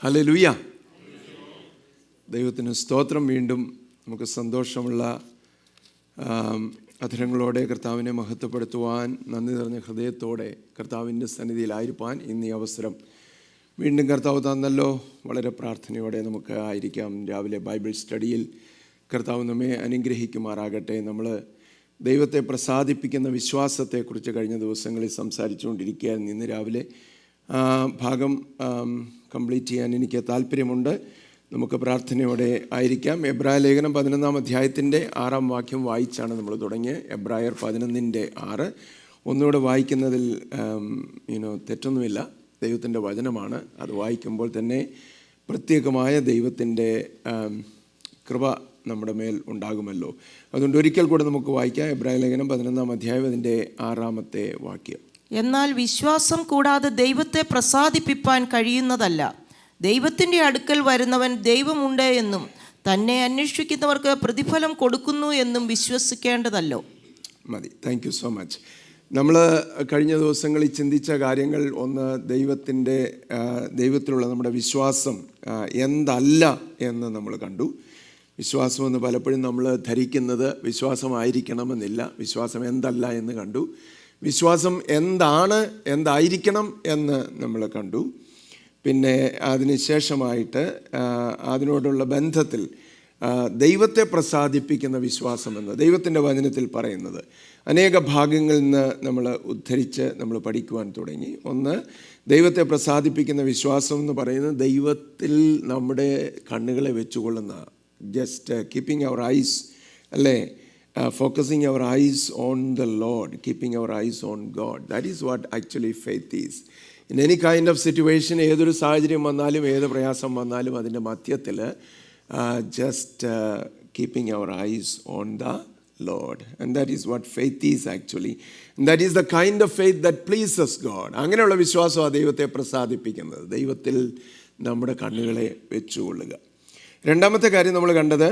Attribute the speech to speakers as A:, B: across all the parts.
A: Hallelujah. ദൈവത്തിന് സ്തോത്രം. വീണ്ടും നമുക്ക് സന്തോഷമുള്ള അധരങ്ങളോടെ കർത്താവിനെ മഹത്വപ്പെടുത്തുവാൻ, നന്ദി നിറഞ്ഞ ഹൃദയത്തോടെ കർത്താവിൻ്റെ സന്നിധിയിലായിരിക്കാൻ ഇന്ന് ഈ അവസരം വീണ്ടും കർത്താവ് തന്നല്ലോ. വളരെ പ്രാർത്ഥനയോടെ നമുക്ക് ആയിരിക്കാം. രാവിലെ ബൈബിൾ സ്റ്റഡിയിൽ കർത്താവ് നമ്മെ അനുഗ്രഹിക്കുമാറാകട്ടെ. നമ്മൾ ദൈവത്തെ പ്രസാദിപ്പിക്കുന്ന വിശ്വാസത്തെക്കുറിച്ച് കഴിഞ്ഞ ദിവസങ്ങളിൽ സംസാരിച്ചുകൊണ്ടിരിക്കുകയായിരുന്നു. ഇന്ന് രാവിലെ ഭാഗം കംപ്ലീറ്റ് ചെയ്യാൻ എനിക്ക് താല്പര്യമുണ്ട്. നമുക്ക് പ്രാർത്ഥനയോടെ ആയിരിക്കാം. എബ്രായ ലേഖനം 11-ാം അധ്യായത്തിൻ്റെ 6-ാം വാക്യം വായിച്ചാണ് നമ്മൾ തുടങ്ങിയത്. എബ്രായർ 11:6 ഒന്നുകൂടെ വായിക്കുന്നതിൽ തെറ്റൊന്നുമില്ല. ദൈവത്തിൻ്റെ വചനമാണ്. അത് വായിക്കുമ്പോൾ തന്നെ പ്രത്യേകമായ ദൈവത്തിൻ്റെ കൃപ നമ്മുടെ മേൽ ഉണ്ടാകുമല്ലോ. അതുകൊണ്ട് ഒരിക്കൽ കൂടെ നമുക്ക് വായിക്കാം. എബ്രായ ലേഖനം 11-ാം അധ്യായം അതിൻ്റെ 6-ാമത്തെ വാക്യം.
B: എന്നാൽ വിശ്വാസം കൂടാതെ ദൈവത്തെ പ്രസാദിപ്പിപ്പാൻ കഴിയുന്നതല്ല. ദൈവത്തിൻ്റെ അടുക്കൽ വരുന്നവൻ ദൈവമുണ്ട് എന്നും തന്നെ അന്വേഷിക്കുന്നവർക്ക് പ്രതിഫലം കൊടുക്കുന്നു എന്നും വിശ്വസിക്കേണ്ടതല്ലോ.
A: മതി. Thank you so much. നമ്മൾ കഴിഞ്ഞ ദിവസങ്ങളിൽ ചിന്തിച്ച കാര്യങ്ങൾ, ഒന്ന് ദൈവത്തിലുള്ള നമ്മുടെ വിശ്വാസം എന്തല്ല എന്ന് നമ്മൾ കണ്ടു. വിശ്വാസമെന്ന് പലപ്പോഴും നമ്മൾ ധരിക്കുന്നത് വിശ്വാസമായിരിക്കണമെന്നില്ല. വിശ്വാസം എന്തല്ല എന്ന് കണ്ടു. വിശ്വാസം എന്തായിരിക്കണം എന്ന് നമ്മൾ കണ്ടു. പിന്നെ അതിന് ശേഷമായിട്ട് അതിനോടുള്ള ബന്ധത്തിൽ ദൈവത്തെ പ്രസാദിപ്പിക്കുന്ന വിശ്വാസമെന്ന് ദൈവത്തിൻ്റെ വചനത്തിൽ പറയുന്നത് അനേക ഭാഗങ്ങളിൽ നിന്ന് നമ്മൾ ഉദ്ധരിച്ച് നമ്മൾ പഠിക്കുവാൻ തുടങ്ങി. ഒന്ന്, ദൈവത്തെ പ്രസാദിപ്പിക്കുന്ന വിശ്വാസം എന്ന് പറയുന്നത് ദൈവത്തിൽ നമ്മുടെ കണ്ണുകളെ വെച്ചുകൊള്ളുന്ന, ജസ്റ്റ് കീപ്പിംഗ് അവർ ഐസ്, അല്ലേ, focusing our eyes on the Lord, keeping our eyes on God. That is what actually faith is. In any kind of situation, ഏതൊരു സാഹചര്യം വന്നാലും ഏത് പ്രയാസം വന്നാലും അതിൻ്റെ മധ്യത്തിൽ just keeping our eyes on the Lord. And that is what faith is actually. And that is the kind of faith that pleases God. അങ്ങനെയുള്ള വിശ്വാസമാണ് ദൈവത്തെ പ്രസാദിപ്പിക്കുന്നത്. ദൈവത്തിൽ നമ്മുടെ കണ്ണുകളെ വെച്ചുകൊള്ളുക. രണ്ടാമത്തെ കാര്യം നമ്മൾ കണ്ടത്,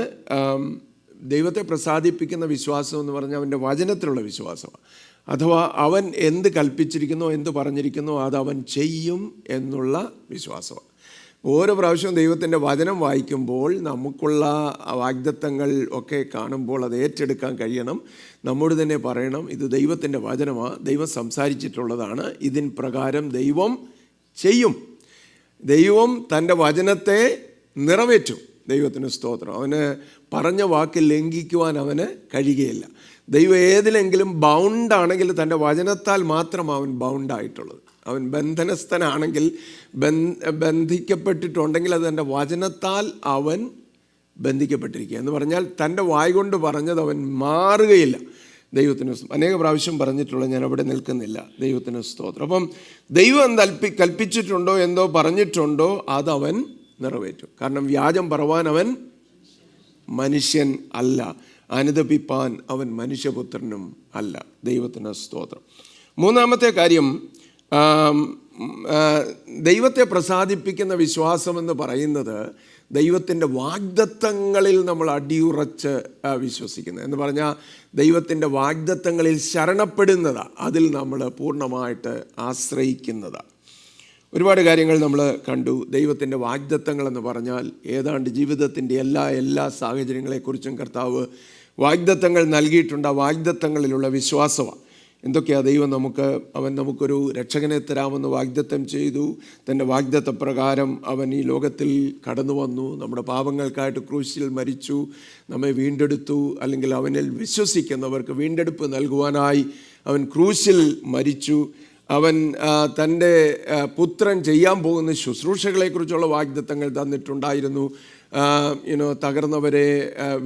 A: ദൈവത്തെ പ്രസാദിപ്പിക്കുന്ന വിശ്വാസം എന്ന് പറഞ്ഞാൽ അവൻ്റെ വചനത്തിലുള്ള വിശ്വാസമാണ്. അഥവാ അവൻ എന്ത് കൽപ്പിച്ചിരിക്കുന്നോ, എന്ത് പറഞ്ഞിരിക്കുന്നോ അത് അവൻ ചെയ്യും എന്നുള്ള വിശ്വാസമാണ്. ഓരോ പ്രാവശ്യവും ദൈവത്തിൻ്റെ വചനം വായിക്കുമ്പോൾ നമുക്കുള്ള വാഗ്ദത്തങ്ങൾ ഒക്കെ കാണുമ്പോൾ അത് ഏറ്റെടുക്കാൻ കഴിയണം. നമ്മോട് തന്നെ പറയണം, ഇത് ദൈവത്തിൻ്റെ വചനമാണ്, ദൈവം സംസാരിച്ചിട്ടുള്ളതാണ്, ഇതിൻ പ്രകാരം ദൈവം ചെയ്യും, ദൈവം തൻ്റെ വചനത്തെ നിറവേറ്റും. ദൈവത്തിന് സ്തോത്രം. അവന് പറഞ്ഞ വാക്ക് ലംഘിക്കുവാൻ അവന് കഴിയുകയില്ല. ദൈവം ഏതിലെങ്കിലും ബൗണ്ടാണെങ്കിൽ തൻ്റെ വചനത്താൽ മാത്രം അവൻ ബൗണ്ടായിട്ടുള്ളത്. അവൻ ബന്ധനസ്ഥനാണെങ്കിൽ, ബന്ധിക്കപ്പെട്ടിട്ടുണ്ടെങ്കിൽ അത് തൻ്റെ വചനത്താൽ അവൻ ബന്ധിക്കപ്പെട്ടിരിക്കുക എന്ന് പറഞ്ഞാൽ തൻ്റെ വായ കൊണ്ട് പറഞ്ഞത് അവൻ മാറുകയില്ല. ദൈവത്തിന് അനേക പ്രാവശ്യം പറഞ്ഞിട്ടുള്ള, ഞാൻ അവിടെ നിൽക്കുന്നില്ല. ദൈവത്തിന് സ്തോത്രം. അപ്പം ദൈവം എന്ത് കൽപ്പിച്ചിട്ടുണ്ടോ, എന്തോ പറഞ്ഞിട്ടുണ്ടോ അതവൻ നിറവേറ്റും. കാരണം വ്യാജം പറവാൻ അവൻ മനുഷ്യൻ അല്ല, അനുതപിപ്പാൻ അവൻ മനുഷ്യപുത്രനും അല്ല. ദൈവത്തിന് സ്തോത്രം. മൂന്നാമത്തെ കാര്യം, ദൈവത്തെ പ്രസാദിപ്പിക്കുന്ന വിശ്വാസമെന്ന് പറയുന്നത് ദൈവത്തിൻ്റെ വാഗ്ദത്തങ്ങളിൽ നമ്മൾ അടിയുറച്ച് വിശ്വസിക്കുന്നത് എന്ന് പറഞ്ഞാൽ ദൈവത്തിൻ്റെ വാഗ്ദത്തങ്ങളിൽ ശരണപ്പെടുന്നതാണ്, അതിൽ നമ്മൾ പൂർണ്ണമായിട്ട് ആശ്രയിക്കുന്നതാണ്. ഒരുപാട് കാര്യങ്ങൾ നമ്മൾ കണ്ടു. ദൈവത്തിൻ്റെ വാഗ്ദത്തങ്ങളെന്ന് പറഞ്ഞാൽ ഏതാണ്ട് ജീവിതത്തിൻ്റെ എല്ലാ സാഹചര്യങ്ങളെക്കുറിച്ചും കർത്താവ് വാഗ്ദത്തങ്ങൾ നൽകിയിട്ടുണ്ട്. ആ വാഗ്ദത്തങ്ങളിലുള്ള വിശ്വാസമാണ്. എന്തൊക്കെയാണ് ദൈവം അവൻ നമുക്കൊരു രക്ഷകനെ തരാമെന്ന് വാഗ്ദത്തം ചെയ്തു. തൻ്റെ വാഗ്ദത്ത പ്രകാരം അവൻ ഈ ലോകത്തിൽ കടന്നു വന്നു, നമ്മുടെ പാപങ്ങൾക്കായിട്ട് ക്രൂശിൽ മരിച്ചു, നമ്മെ വീണ്ടെടുത്തു. അല്ലെങ്കിൽ അവനിൽ വിശ്വസിക്കുന്നവർക്ക് വീണ്ടെടുപ്പ് നൽകുവാനായി അവൻ ക്രൂശിൽ മരിച്ചു. അവൻ തൻ്റെ പുത്രൻ ചെയ്യാൻ പോകുന്ന ശുശ്രൂഷകളെക്കുറിച്ചുള്ള വാഗ്ദത്തങ്ങൾ തന്നിട്ടുണ്ടായിരുന്നു. തകർന്നവരെ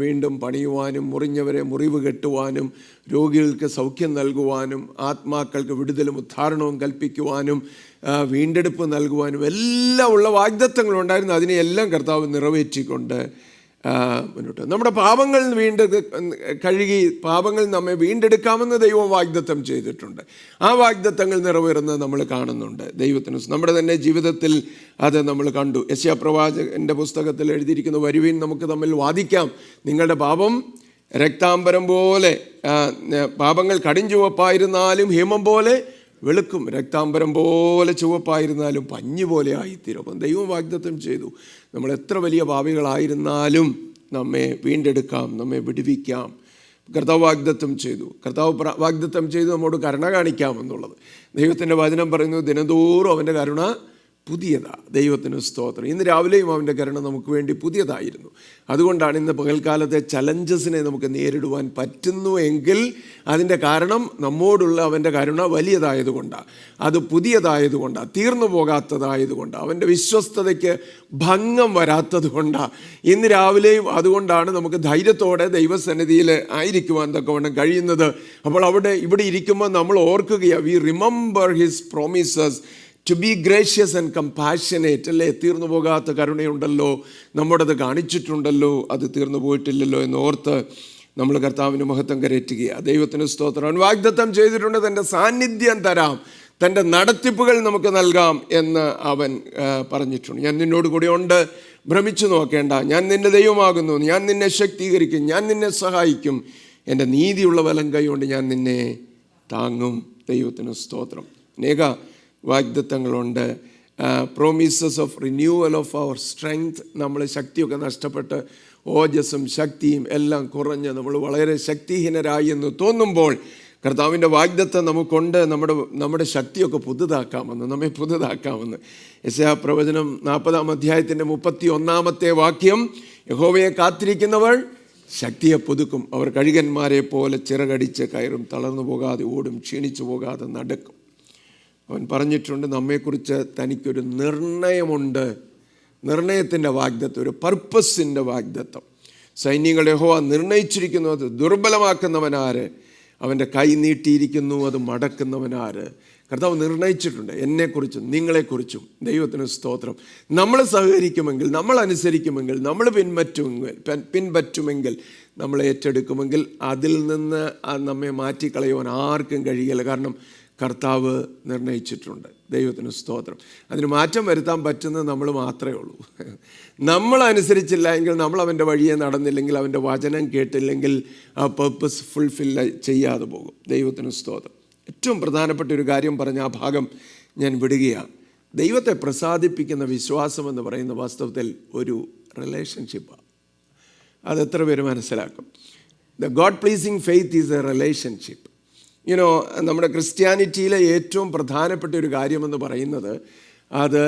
A: വീണ്ടും പണിയുവാനും, മുറിഞ്ഞവരെ മുറിവ് കെട്ടുവാനും, രോഗികൾക്ക് സൗഖ്യം നൽകുവാനും, ആത്മാക്കൾക്ക് വിടുതലും ഉദ്ധാരണവും കൽപ്പിക്കുവാനും, വീണ്ടെടുപ്പ് നൽകുവാനും എല്ലാം ഉള്ള വാഗ്ദത്തങ്ങളുണ്ടായിരുന്നു. അതിനെയെല്ലാം കർത്താവ് നിറവേറ്റിക്കൊണ്ട് മുന്നോട്ട്. നമ്മുടെ പാപങ്ങൾ കഴുകി പാപങ്ങൾ നമ്മെ വീണ്ടെടുക്കാമെന്ന് ദൈവം വാഗ്ദത്തം ചെയ്തിട്ടുണ്ട്. ആ വാഗ്ദത്തങ്ങൾ നിറവേറുന്നത് നമ്മൾ കാണുന്നുണ്ട്. ദൈവത്തിന് നമ്മുടെ തന്നെ ജീവിതത്തിൽ അത് നമ്മൾ കണ്ടു. യെശയ്യാ പ്രവാചകൻ്റെ പുസ്തകത്തിൽ എഴുതിയിരിക്കുന്ന, വരുവിൻ നമുക്ക് തമ്മിൽ വാദിക്കാം, നിങ്ങളുടെ പാപം രക്താംബരം പോലെ, പാപങ്ങൾ കടിഞ്ചുവപ്പായിരുന്നാലും ഹിമം പോലെ വെളുക്കും, രക്താംബരം പോലെ ചുവപ്പായിരുന്നാലും പഞ്ഞു പോലെ ആയിത്തീരും. അപ്പം ദൈവം വാഗ്ദത്തം ചെയ്തു, നമ്മൾ എത്ര വലിയ പാപികളായിരുന്നാലും നമ്മെ വീണ്ടെടുക്കാം, നമ്മെ വിടുവിക്കാം. കർത്താവ് വാഗ്ദത്തം ചെയ്തു. വാഗ്ദത്തം ചെയ്തു നമ്മോട് കരുണ കാണിക്കാമെന്നുള്ളത്. ദൈവത്തിൻ്റെ വചനം പറയുന്നു, ദിനംതോറും അവൻ്റെ കരുണ പുതിയതാണ്. ദൈവത്തിന് സ്തോത്രം. ഇന്ന് രാവിലെയും അവൻ്റെ കരുണ നമുക്ക് വേണ്ടി പുതിയതായിരുന്നു. അതുകൊണ്ടാണ് ഇന്ന് പകൽക്കാലത്തെ ചലഞ്ചസിനെ നമുക്ക് നേരിടുവാൻ പറ്റുന്നു എങ്കിൽ അതിൻ്റെ കാരണം നമ്മോടുള്ള അവൻ്റെ കരുണ വലിയതായതുകൊണ്ടാണ്, അത് പുതിയതായതുകൊണ്ടാണ്, തീർന്നു പോകാത്തതായതുകൊണ്ടാണ്, അവൻ്റെ വിശ്വസ്തതയ്ക്ക് ഭംഗം വരാത്തത് കൊണ്ടാണ്. ഇന്ന് രാവിലെയും അതുകൊണ്ടാണ് നമുക്ക് ധൈര്യത്തോടെ ദൈവസന്നിധിയിൽ ആയിരിക്കുവാൻ തക്കവണ്ണം കഴിയുന്നത്. അപ്പോൾ ഇവിടെ ഇരിക്കുമ്പോൾ നമ്മൾ ഓർക്കുകയാണ്, we remember his promises to be gracious and compassionate. അല്ലേ, തീർന്നു പോകാത്ത കരുണയുണ്ടല്ലോ, നമ്മുടേത് കാണിച്ചിട്ടുണ്ടല്ലോ, അത് തീർന്നു പോയിട്ടില്ലല്ലോ എന്നോർത്ത് നമ്മൾ കർത്താവിന് മഹത്വം കരയറ്റുകയാണ്. ദൈവത്തിന് സ്തോത്രം. അവൻ വാഗ്ദത്തം ചെയ്തിട്ടുണ്ട്, തൻ്റെ സാന്നിധ്യം തരാം, തൻ്റെ നടത്തിപ്പുകൾ നമുക്ക് നൽകാം എന്ന് അവൻ പറഞ്ഞിട്ടുണ്ട്. ഞാൻ നിന്നോട് കൂടെ ഉണ്ട്, ഭ്രമിച്ചു നോക്കേണ്ട, ഞാൻ നിൻ്റെ ദൈവമാകുന്നു, ഞാൻ നിന്നെ ശക്തീകരിക്കും, ഞാൻ നിന്നെ സഹായിക്കും, എൻ്റെ നീതിയുള്ള വലം കൈ കൊണ്ട് ഞാൻ നിന്നെ താങ്ങും. ദൈവത്തിന് സ്തോത്രം. അനേക വാഗ്ദത്തങ്ങളുണ്ട്. Promises of renewal of our strength. നമ്മൾ ശക്തിയൊക്കെ നഷ്ടപ്പെട്ട് ഓജസ്സും ശക്തിയും എല്ലാം കുറഞ്ഞ് നമ്മൾ വളരെ ശക്തിഹീനരായി എന്ന് തോന്നുമ്പോൾ കർത്താവിൻ്റെ വാഗ്ദത്തം നമുക്കുണ്ട്, നമ്മുടെ ശക്തിയൊക്കെ പുതുതാക്കാമെന്ന്, നമ്മെ പുതുതാക്കാമെന്ന്. യെശയ്യാ പ്രവചനം 40-ാം അധ്യായത്തിൻ്റെ 31-ാമത്തെ വാക്യം, യഹോവയെ കാത്തിരിക്കുന്നവർ ശക്തിയെ പുതുക്കും, അവർ കഴുകന്മാരെ പോലെ ചിറകടിച്ച് കയറും, തളർന്നു പോകാതെ ഓടും, ക്ഷീണിച്ചു പോകാതെ നടക്കും. അവൻ പറഞ്ഞിട്ടുണ്ട്, നമ്മെക്കുറിച്ച് തനിക്കൊരു നിർണയമുണ്ട്, നിർണയത്തിൻ്റെ വാഗ്ദത്തം, ഒരു പർപ്പസിൻ്റെ വാഗ്ദത്തം. സൈന്യങ്ങളുടെ യഹോവ നിർണയിച്ചിരിക്കുന്നു, അത് ദുർബലമാക്കുന്നവനാര്? അവൻ്റെ കൈ നീട്ടിയിരിക്കുന്നു, അത് മടക്കുന്നവനാര്? കർത്താവ് നിർണയിച്ചിട്ടുണ്ട് എന്നെക്കുറിച്ചും നിങ്ങളെക്കുറിച്ചും. ദൈവത്തിന് സ്തോത്രം. നമ്മൾ സഹകരിക്കുമെങ്കിൽ, നമ്മൾ അനുസരിക്കുമെങ്കിൽ, നമ്മൾ പിൻപറ്റുമെങ്കിൽ, നമ്മൾ ഏറ്റെടുക്കുമെങ്കിൽ അതിൽ നിന്ന് നമ്മെ മാറ്റിക്കളയുവാൻ ആർക്കും കഴിയില്ല. കാരണം കർത്താവ് നിർണയിച്ചിട്ടുണ്ട്. ദൈവത്തിന് സ്തോത്രം. അതിന് മാറ്റം വരുത്താൻ പറ്റുന്നത് നമ്മൾ മാത്രമേ ഉള്ളൂ. നമ്മൾ അനുസരിച്ചില്ല എങ്കിൽ, നമ്മൾ അവൻ്റെ വഴിയെ നടന്നില്ലെങ്കിൽ, അവൻ്റെ വചനം കേട്ടില്ലെങ്കിൽ ആ പർപ്പസ് ഫുൾഫിൽ ചെയ്യാതെ പോകും. ദൈവത്തിന് സ്തോത്രം. ഏറ്റവും പ്രധാനപ്പെട്ട ഒരു കാര്യം പറഞ്ഞ ആ ഭാഗം ഞാൻ വിടുകയാണ്. ദൈവത്തെ പ്രസാദിപ്പിക്കുന്ന വിശ്വാസം എന്ന് പറയുന്ന വാസ്തവത്തിൽ ഒരു റിലേഷൻഷിപ്പാണ്. അതെത്ര പേര് മനസ്സിലാക്കും? The God pleasing faith is A relationship. നമ്മുടെ ക്രിസ്ത്യാനിറ്റിയിലെ ഏറ്റവും പ്രധാനപ്പെട്ട ഒരു കാര്യമെന്ന് പറയുന്നത് അത്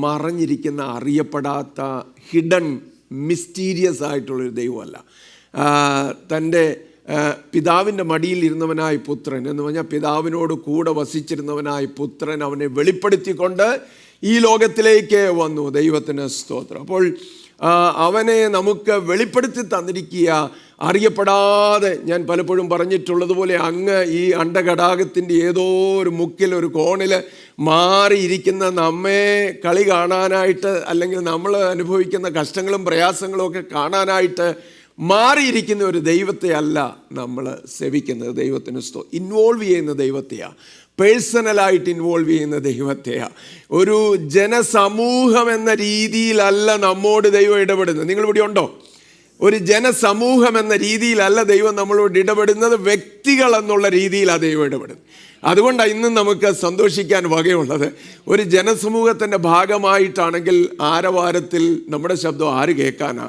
A: മറഞ്ഞിരിക്കുന്ന, അറിയപ്പെടാത്ത, ഹിഡൻ, മിസ്റ്റീരിയസ് ആയിട്ടുള്ളൊരു ദൈവമല്ല. തൻ്റെ പിതാവിൻ്റെ മടിയിൽ ഇരുന്നവനായ പുത്രൻ എന്ന് പറഞ്ഞാൽ പിതാവിനോട് കൂടെ വസിച്ചിരുന്നവനായ പുത്രൻ അവനെ വെളിപ്പെടുത്തിക്കൊണ്ട് ഈ ലോകത്തിലേക്ക് വന്നു. ദൈവത്തിന് സ്തോത്രം. അപ്പോൾ അവനെ നമുക്ക് വെളിപ്പെടുത്തി തന്നിരിക്കുക. അറിയപ്പെടാതെ, ഞാൻ പലപ്പോഴും പറഞ്ഞിട്ടുള്ളതുപോലെ, അങ്ങ് ഈ അണ്ടഘടാകത്തിൻ്റെ ഏതോ ഒരു മുക്കിൽ, ഒരു കോണിൽ മാറിയിരിക്കുന്ന നമ്മെ കളി കാണാനായിട്ട്, അല്ലെങ്കിൽ നമ്മൾ അനുഭവിക്കുന്ന കഷ്ടങ്ങളും പ്രയാസങ്ങളും ഒക്കെ കാണാനായിട്ട് മാറിയിരിക്കുന്ന ഒരു ദൈവത്തെ അല്ല നമ്മൾ സേവിക്കുന്നത്. ദൈവത്തിന് ഇൻവോൾവ് ചെയ്യുന്ന ദൈവത്തെയാണ്, പേഴ്സണലായിട്ട് ഇൻവോൾവ് ചെയ്യുന്ന ദൈവത്തെയാണ്. ഒരു ജനസമൂഹം എന്ന രീതിയിലല്ല നമ്മോട് ദൈവം ഇടപെടുന്നത്. നിങ്ങളിവിടെ ഉണ്ടോ? ഒരു ജനസമൂഹം എന്ന രീതിയിലല്ല ദൈവം നമ്മളോട് ഇടപെടുന്നത്, വ്യക്തികൾ എന്നുള്ള രീതിയിലാണ് ദൈവം ഇടപെടുന്നത്. അതുകൊണ്ടാണ് ഇന്നും നമുക്ക് സന്തോഷിക്കാൻ വകയുള്ളത്. ഒരു ജനസമൂഹത്തിൻ്റെ ഭാഗമായിട്ടാണെങ്കിൽ ആരവാരത്തിൽ നമ്മുടെ ശബ്ദം ആര് കേൾക്കാനാ?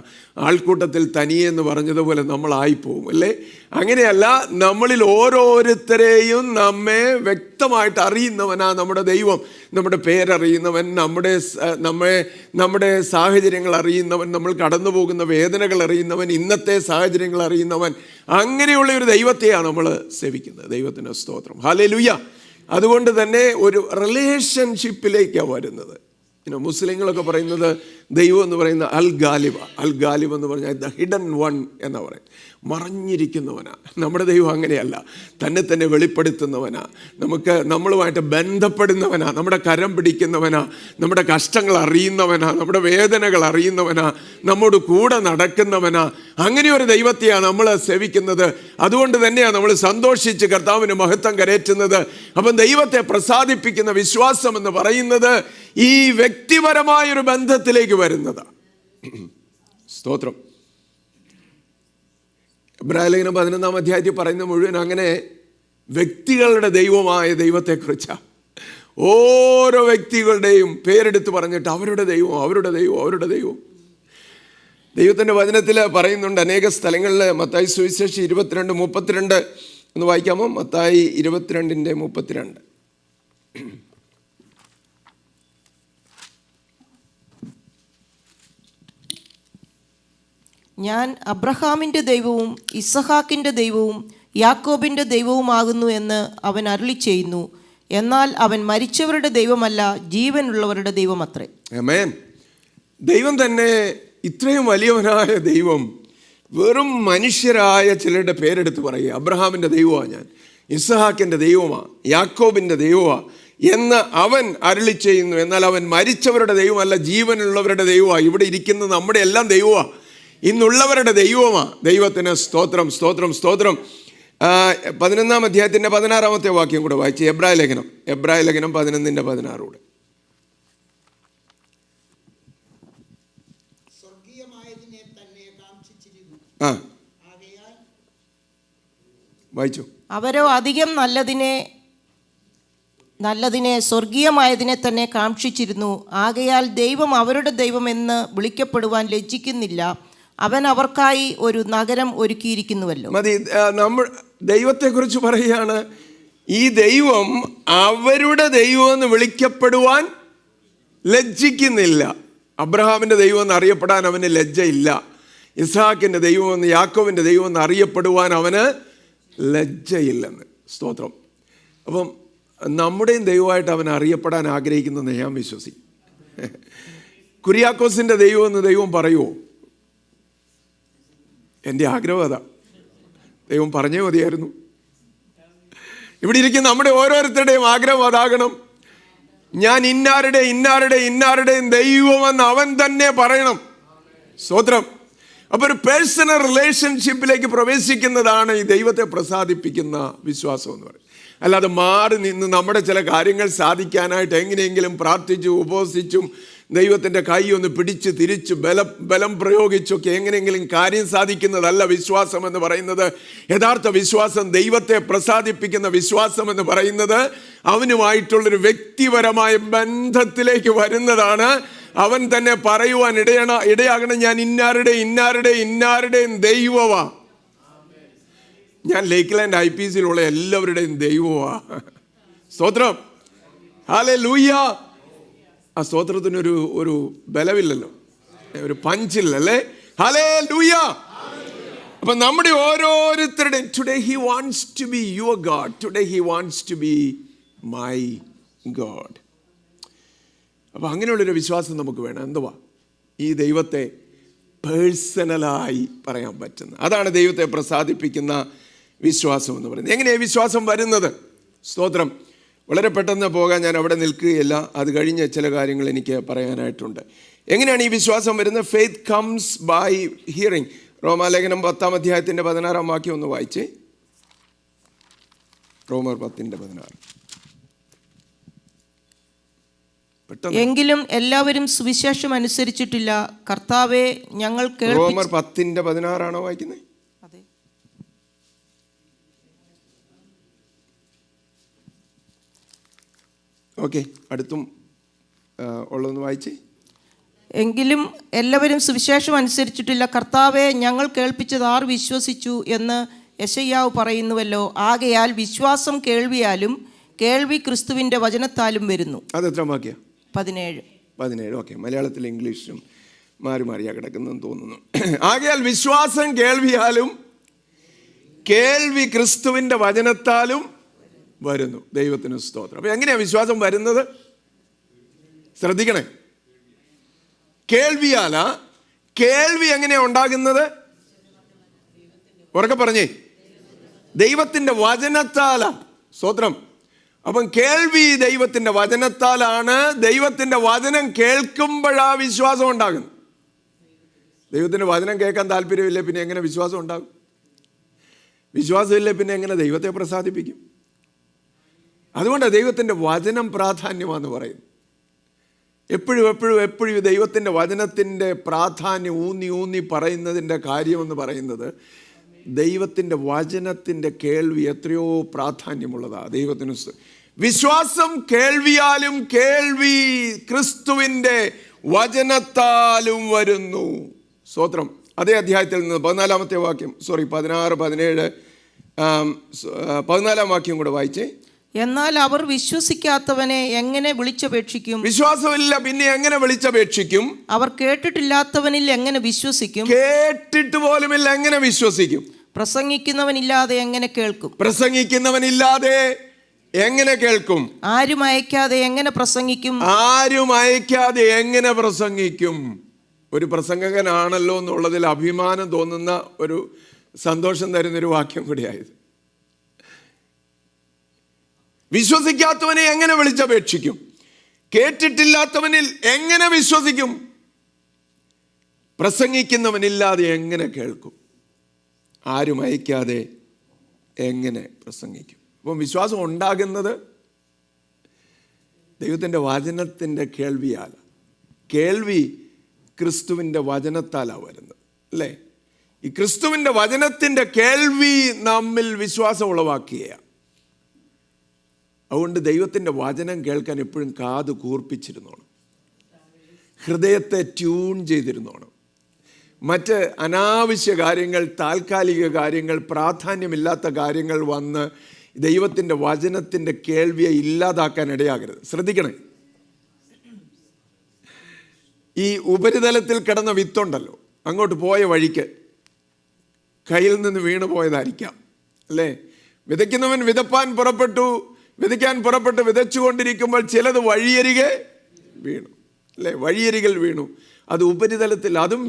A: ആൾക്കൂട്ടത്തിൽ തനിയെ എന്ന് പറഞ്ഞതുപോലെ നമ്മളായിപ്പോവും, അല്ലേ? അങ്ങനെയല്ല, നമ്മളിൽ ഓരോരുത്തരെയും നമ്മെ വ്യക്തമായിട്ട് അറിയുന്നവനാ നമ്മുടെ ദൈവം. നമ്മുടെ പേരറിയുന്നവൻ, നമ്മുടെ സാഹചര്യങ്ങൾ അറിയുന്നവൻ, നമ്മൾ കടന്നു പോകുന്ന വേദനകൾ അറിയുന്നവൻ, ഇന്നത്തെ സാഹചര്യങ്ങൾ അറിയുന്നവൻ. അങ്ങനെയുള്ള ഒരു ദൈവത്തെയാണ് നമ്മൾ സേവിക്കുന്നത്. ദൈവത്തിന് സ്തോത്രം. ഹല്ലേലൂയ. അതുകൊണ്ട് തന്നെ ഒരു റിലേഷൻഷിപ്പിലേക്കാണ് വരുന്നത്. മുസ്ലിങ്ങളൊക്കെ പറയുന്നത് ദൈവം എന്ന് പറയുന്ന അൽ ഗാലിബ് എന്ന് പറഞ്ഞാൽ ദ ഹിഡൻ വൺ എന്ന് പറയും, മറഞ്ഞിരിക്കുന്നവനാ. നമ്മുടെ ദൈവം അങ്ങനെയല്ല, തന്നെ വെളിപ്പെടുത്തുന്നവനാ, നമ്മളുമായിട്ട് ബന്ധപ്പെടുന്നവനാ, നമ്മുടെ കരം പിടിക്കുന്നവനാ, നമ്മുടെ കഷ്ടങ്ങൾ അറിയുന്നവനാ, നമ്മുടെ വേദനകൾ അറിയുന്നവനാ, നമ്മോട് കൂടെ നടക്കുന്നവനാ. അങ്ങനെ ഒരു ദൈവത്തെയാണ് നമ്മൾ സേവിക്കുന്നത്. അതുകൊണ്ട് തന്നെയാണ് നമ്മൾ സന്തോഷിച്ച് കർത്താവിന് മഹത്വം കരേറ്റുന്നത്. അപ്പം ദൈവത്തെ പ്രസാദിപ്പിക്കുന്ന വിശ്വാസം എന്ന് പറയുന്നത് ഈ വ്യക്തിപരമായൊരു ബന്ധത്തിലേക്ക് വരുന്നതാണ്. സ്തോത്രം. എബ്രായലേഖനം 11-ാം അധ്യായത്തിൽ പറയുന്ന മുഴുവൻ അങ്ങനെ വ്യക്തികളുടെ ദൈവമായ ദൈവത്തെക്കുറിച്ചാണ്. ഓരോ വ്യക്തികളുടെയും പേരെടുത്ത് പറഞ്ഞിട്ട് അവരുടെ ദൈവം, അവരുടെ ദൈവം, അവരുടെ ദൈവം. ദൈവത്തിൻ്റെ വചനത്തിൽ പറയുന്നുണ്ട് അനേക സ്ഥലങ്ങളിൽ. മത്തായി സുവിശേഷം 22:32 ഒന്ന് വായിക്കാമോ? മത്തായി 22:32.
B: ഞാൻ അബ്രഹാമിൻ്റെ ദൈവവും ഇസഹാക്കിൻ്റെ ദൈവവും യാക്കോബിൻ്റെ ദൈവവുമാകുന്നു എന്ന് അവൻ അരുളി ചെയ്യുന്നു. എന്നാൽ അവൻ മരിച്ചവരുടെ ദൈവമല്ല, ജീവനുള്ളവരുടെ ദൈവമത്രേ.
A: ആമേൻ. ദൈവം തന്നെ ഇത്രയും വലിയവനായ ദൈവം വെറും മനുഷ്യരായ ചിലരുടെ പേരെടുത്ത് പറയുക. അബ്രഹാമിൻ്റെ ദൈവമാണ് ഞാൻ, ഇസഹാക്കിൻ്റെ ദൈവമാണ്, യാക്കോബിൻ്റെ ദൈവമാണ് എന്ന് അവൻ അരുളി ചെയ്യുന്നു. എന്നാൽ അവൻ മരിച്ചവരുടെ ദൈവമല്ല, ജീവനുള്ളവരുടെ ദൈവമാണ്. ഇവിടെ ഇരിക്കുന്ന നമ്മുടെ എല്ലാം ദൈവമാണ്, ഇന്നുള്ളവരുടെ ദൈവമാണ്. ദൈവത്തിന് സ്തോത്രം, സ്തോത്രം, സ്തോത്രം. 11-ാം അധ്യായത്തിൻ്റെ 16-ാമത്തെ വാക്യം കൂടെ വായിച്ച്. എബ്രായ ലേഖനം 11:16 കൂടെ. വായിച്ചു.
B: അവരോ അധികം നല്ലതിനെ സ്വർഗീയമായതിനെ തന്നെ കാക്ഷിച്ചിരുന്നു. ആകയാൽ ദൈവം അവരുടെ ദൈവമെന്ന് വിളിക്കപ്പെടുവാൻ ലജ്ജിക്കുന്നില്ല. അവൻ അവർക്കായി ഒരു നഗരം ഒരുക്കിയിരിക്കുന്നുവല്ലോ.
A: മതി. നമ്മൾ ദൈവത്തെക്കുറിച്ച് പറയുകയാണ്, ഈ ദൈവം അവരുടെ ദൈവം എന്ന് വിളിക്കപ്പെടുവാൻ ലജ്ജിക്കുന്നില്ല. അബ്രഹാമിൻ്റെ ദൈവം എന്ന് അറിയപ്പെടാൻ അവന് ലജ്ജയില്ല. ഇസ്ഹാക്കിൻ്റെ ദൈവമെന്ന്, യാക്കോബിൻ്റെ ദൈവമെന്ന് അറിയപ്പെടുവാൻ അവന് ലജ്ജയില്ലെന്ന്. സ്തോത്രം. അപ്പം നമ്മുടെയും ദൈവമായിട്ട് അവൻ അറിയപ്പെടാൻ ആഗ്രഹിക്കുന്നെന്ന് ഞാൻ വിശ്വസിക്കും. കുര്യാക്കോസിൻ്റെ ദൈവമെന്ന് ദൈവം പറയുമോ? എൻ്റെ ആഗ്രഹം അതാ. ദൈവം പറഞ്ഞേ മതിയായിരുന്നു. ഇവിടെ ഇരിക്കുന്ന നമ്മുടെ ഓരോരുത്തരുടെയും ആഗ്രഹം അതാകണം. ഞാൻ ഇന്നാരുടെയും ദൈവമെന്ന് അവൻ തന്നെ പറയണം. സ്തോത്രം. അപ്പോൾ ഒരു പേഴ്സണൽ റിലേഷൻഷിപ്പിലേക്ക് പ്രവേശിക്കുന്നതാണ് ഈ ദൈവത്തെ പ്രസാദിപ്പിക്കുന്ന വിശ്വാസം എന്ന് പറയുന്നത്. അല്ലാതെ മാറി നിന്ന് നമ്മുടെ ചില കാര്യങ്ങൾ സാധിക്കാനായിട്ട് എങ്ങനെയെങ്കിലും പ്രാർത്ഥിച്ചും ഉപവസിച്ചും ദൈവത്തിൻ്റെ കൈ ഒന്ന് പിടിച്ച് തിരിച്ച് ബലം പ്രയോഗിച്ചൊക്കെ എങ്ങനെയെങ്കിലും കാര്യം സാധിക്കുന്നതല്ല വിശ്വാസം എന്ന് പറയുന്നത്. യഥാർത്ഥ വിശ്വാസം, ദൈവത്തെ പ്രസാദിപ്പിക്കുന്ന വിശ്വാസം എന്ന് പറയുന്നത് അവനുമായിട്ടുള്ളൊരു വ്യക്തിപരമായ ബന്ധത്തിലേക്ക് വരുന്നതാണ്. അവൻ തന്നെ പറയുവാൻ ഇടയാകണം, ഞാൻ ഇന്നാരുടെയും ദൈവമാ. ഞാൻ ലേക്ക് ലാൻഡ് IPCയിലുള്ള എല്ലാവരുടെയും ദൈവമാ. സ്തോത്രം. ഹല്ലേലൂയ. ആ സ്തോത്രത്തിനൊരു ഒരു ബലമില്ലല്ലോ, ഒരു പഞ്ചില്ലല്ലേ. ഹല്ലേലൂയ. അപ്പം നമ്മുടെ ഓരോരുത്തരുടെയും today he wants to be your God, today he wants to be my God. അപ്പം അങ്ങനെയുള്ളൊരു വിശ്വാസം നമുക്ക് വേണം. എന്തുവാ? ഈ ദൈവത്തെ പേഴ്സണലായി പറയാൻ പറ്റുന്ന, അതാണ് ദൈവത്തെ പ്രസാദിപ്പിക്കുന്ന വിശ്വാസം എന്ന് പറയുന്നത്. എങ്ങനെയാണ് വിശ്വാസം വരുന്നത്? സ്തോത്രം. വളരെ പെട്ടെന്ന് പോകാൻ ഞാൻ അവിടെ നിൽക്കുകയില്ല, അത് കഴിഞ്ഞ് ചില കാര്യങ്ങൾ എനിക്ക് പറയാനായിട്ടുണ്ട്. എങ്ങനെയാണ് ഈ വിശ്വാസം വരുന്നത്? Faith comes by hearing. റോമാലേഖനം 10-ാം അധ്യായത്തിൻ്റെ 16-ാം വാക്യം ഒന്ന് വായിച്ചേ. റോമർ 10:16.
B: എങ്കിലും എല്ലാവരും സുവിശേഷം അനുസരിച്ചിട്ടില്ല. കർത്താവെ ഞങ്ങൾ
A: റോമർ 10:16 വായിക്കുന്നത്?
B: അതെ.
A: ഓക്കെ, അടുത്തും ഉള്ളതൊന്ന് വായിച്ചേ.
B: എങ്കിലും എല്ലാവരും സുവിശേഷം അനുസരിച്ചിട്ടില്ല. കർത്താവെ ഞങ്ങൾ കേൾപ്പിച്ചത് ആർ വിശ്വസിച്ചു എന്ന് യെശയ്യാവ് പറയുന്നുവല്ലോ. ആകയാൽ വിശ്വാസം കേൾവിയാലും കേൾവി ക്രിസ്തുവിൻ്റെ വചനത്താലും വരുന്നു.
A: അതെത്ര വാക്യ?
B: 17.
A: ഓക്കെ, മലയാളത്തിലും ഇംഗ്ലീഷിലും മാറിയാ കിടക്കുന്നതെന്ന് തോന്നുന്നു. ആകയാൽ വിശ്വാസം കേൾവിയാലും കേൾവി ക്രിസ്തുവിൻ്റെ വചനത്താലും വരുന്നു. ദൈവത്തിന് സ്തോത്രം. അപ്പം എങ്ങനെയാണ് വിശ്വാസം വരുന്നത്? ശ്രദ്ധിക്കണേ. കേൾവിയാലാ. കേൾവി എങ്ങനെയാണ് ഉണ്ടാകുന്നത്? ഉറക്കെ പറഞ്ഞേ. ദൈവത്തിൻ്റെ വചനത്താലാ. സ്തോത്രം. അപ്പം കേൾവി ദൈവത്തിൻ്റെ വചനത്താലാണ്. ദൈവത്തിൻ്റെ വചനം കേൾക്കുമ്പോഴാ വിശ്വാസം ഉണ്ടാകുന്നത്. ദൈവത്തിൻ്റെ വചനം കേൾക്കാൻ താല്പര്യമില്ല, പിന്നെ എങ്ങനെ വിശ്വാസം ഉണ്ടാകും? വിശ്വാസമില്ല, പിന്നെ എങ്ങനെ ദൈവത്തെ പ്രസാദിപ്പിക്കും? അതുകൊണ്ടാണ് ദൈവത്തിൻ്റെ വചനം പ്രാധാന്യമാണെന്ന് പറയുന്നത്. എപ്പോഴും ദൈവത്തിൻ്റെ വചനത്തിൻ്റെ പ്രാധാന്യം ഊന്നി പറയുന്നതിൻ്റെ കാര്യമെന്ന് പറയുന്നത് ദൈവത്തിൻ്റെ വചനത്തിൻ്റെ കേൾവി എത്രയോ പ്രാധാന്യമുള്ളതാണ്. ദൈവത്തിന് വിശ്വാസം കേൾവിയാലും, കേൾവി ക്രിസ്തുവിൻ്റെ വചനത്താലും വരുന്നു. സ്തോത്രം. അതേ അധ്യായത്തിൽ നിന്ന് 14-ാമത്തെ വാക്യം, 16, 17, 14-ാം വാക്യം കൂടെ വായിച്ചേ.
B: എന്നാൽ അവർ വിശ്വസിക്കാത്തവനെ എങ്ങനെ വിളിച്ചപേക്ഷിക്കും?
A: വിശ്വാസമില്ല, പിന്നെ എങ്ങനെ വിളിച്ചപേക്ഷിക്കും?
B: അവർ കേട്ടിട്ടില്ലാത്തവനിൽ എങ്ങനെ വിശ്വസിക്കും?
A: കേട്ടിട്ട് പോലുമില്ല, എങ്ങനെ വിശ്വസിക്കും?
B: പ്രസംഗിക്കുന്നവനില്ലാതെ എങ്ങനെ കേൾക്കും?
A: പ്രസംഗിക്കുന്നവനില്ലാതെ എങ്ങനെ കേൾക്കും?
B: ആരും അയക്കാതെ എങ്ങനെ പ്രസംഗിക്കും?
A: ആരും അയക്കാതെ എങ്ങനെ പ്രസംഗിക്കും? ഒരു പ്രസംഗകനാണല്ലോ എന്നുള്ളതിൽ അഭിമാനം തോന്നുന്ന ഒരു സന്തോഷം തരുന്നൊരു വാക്യം കൂടിയായത്. വിശ്വസിക്കാത്തവനെ എങ്ങനെ വിളിച്ചപേക്ഷിക്കും? കേട്ടിട്ടില്ലാത്തവനിൽ എങ്ങനെ വിശ്വസിക്കും? പ്രസംഗിക്കുന്നവനില്ലാതെ എങ്ങനെ കേൾക്കും? ആരും അയക്കാതെ എങ്ങനെ പ്രസംഗിക്കും? അപ്പം വിശ്വാസം ഉണ്ടാകുന്നത് ദൈവത്തിൻ്റെ വചനത്തിൻ്റെ കേൾവിയാൽ. കേൾവി ക്രിസ്തുവിൻ്റെ വചനത്താലാണ് വരുന്നത്, അല്ലേ? ഈ ക്രിസ്തുവിൻ്റെ വചനത്തിൻ്റെ കേൾവി നമ്മിൽ വിശ്വാസം ഉളവാക്കുകയാണ്. അതുകൊണ്ട് ദൈവത്തിൻ്റെ വചനം കേൾക്കാൻ എപ്പോഴും കാത് കൂർപ്പിച്ചിരുന്നോണം, ഹൃദയത്തെ ട്യൂൺ ചെയ്തിരുന്നോണം. മറ്റ് അനാവശ്യ കാര്യങ്ങൾ, താൽക്കാലിക കാര്യങ്ങൾ, പ്രാധാന്യമില്ലാത്ത കാര്യങ്ങൾ വന്ന് ദൈവത്തിൻ്റെ വചനത്തിൻ്റെ കേൾവിയെ ഇല്ലാതാക്കാൻ ഇടയാകരുത്. ശ്രദ്ധിക്കണേ. ഈ ഉപരിതലത്തിൽ കിടന്ന വിത്തുണ്ടല്ലോ, അങ്ങോട്ട് പോയ വഴിക്ക് കയ്യിൽ നിന്ന് വീണു പോയതായിരിക്കാം, അല്ലേ? വിതയ്ക്കുന്നവൻ വിതയ്ക്കാൻ പുറപ്പെട്ട് വിതച്ചുകൊണ്ടിരിക്കുമ്പോൾ ചിലത് വഴിയരികെ വീണു, അല്ലേ? വഴിയരികിൽ വീണു. അത് ഉപരിതലത്തിൽ, അതും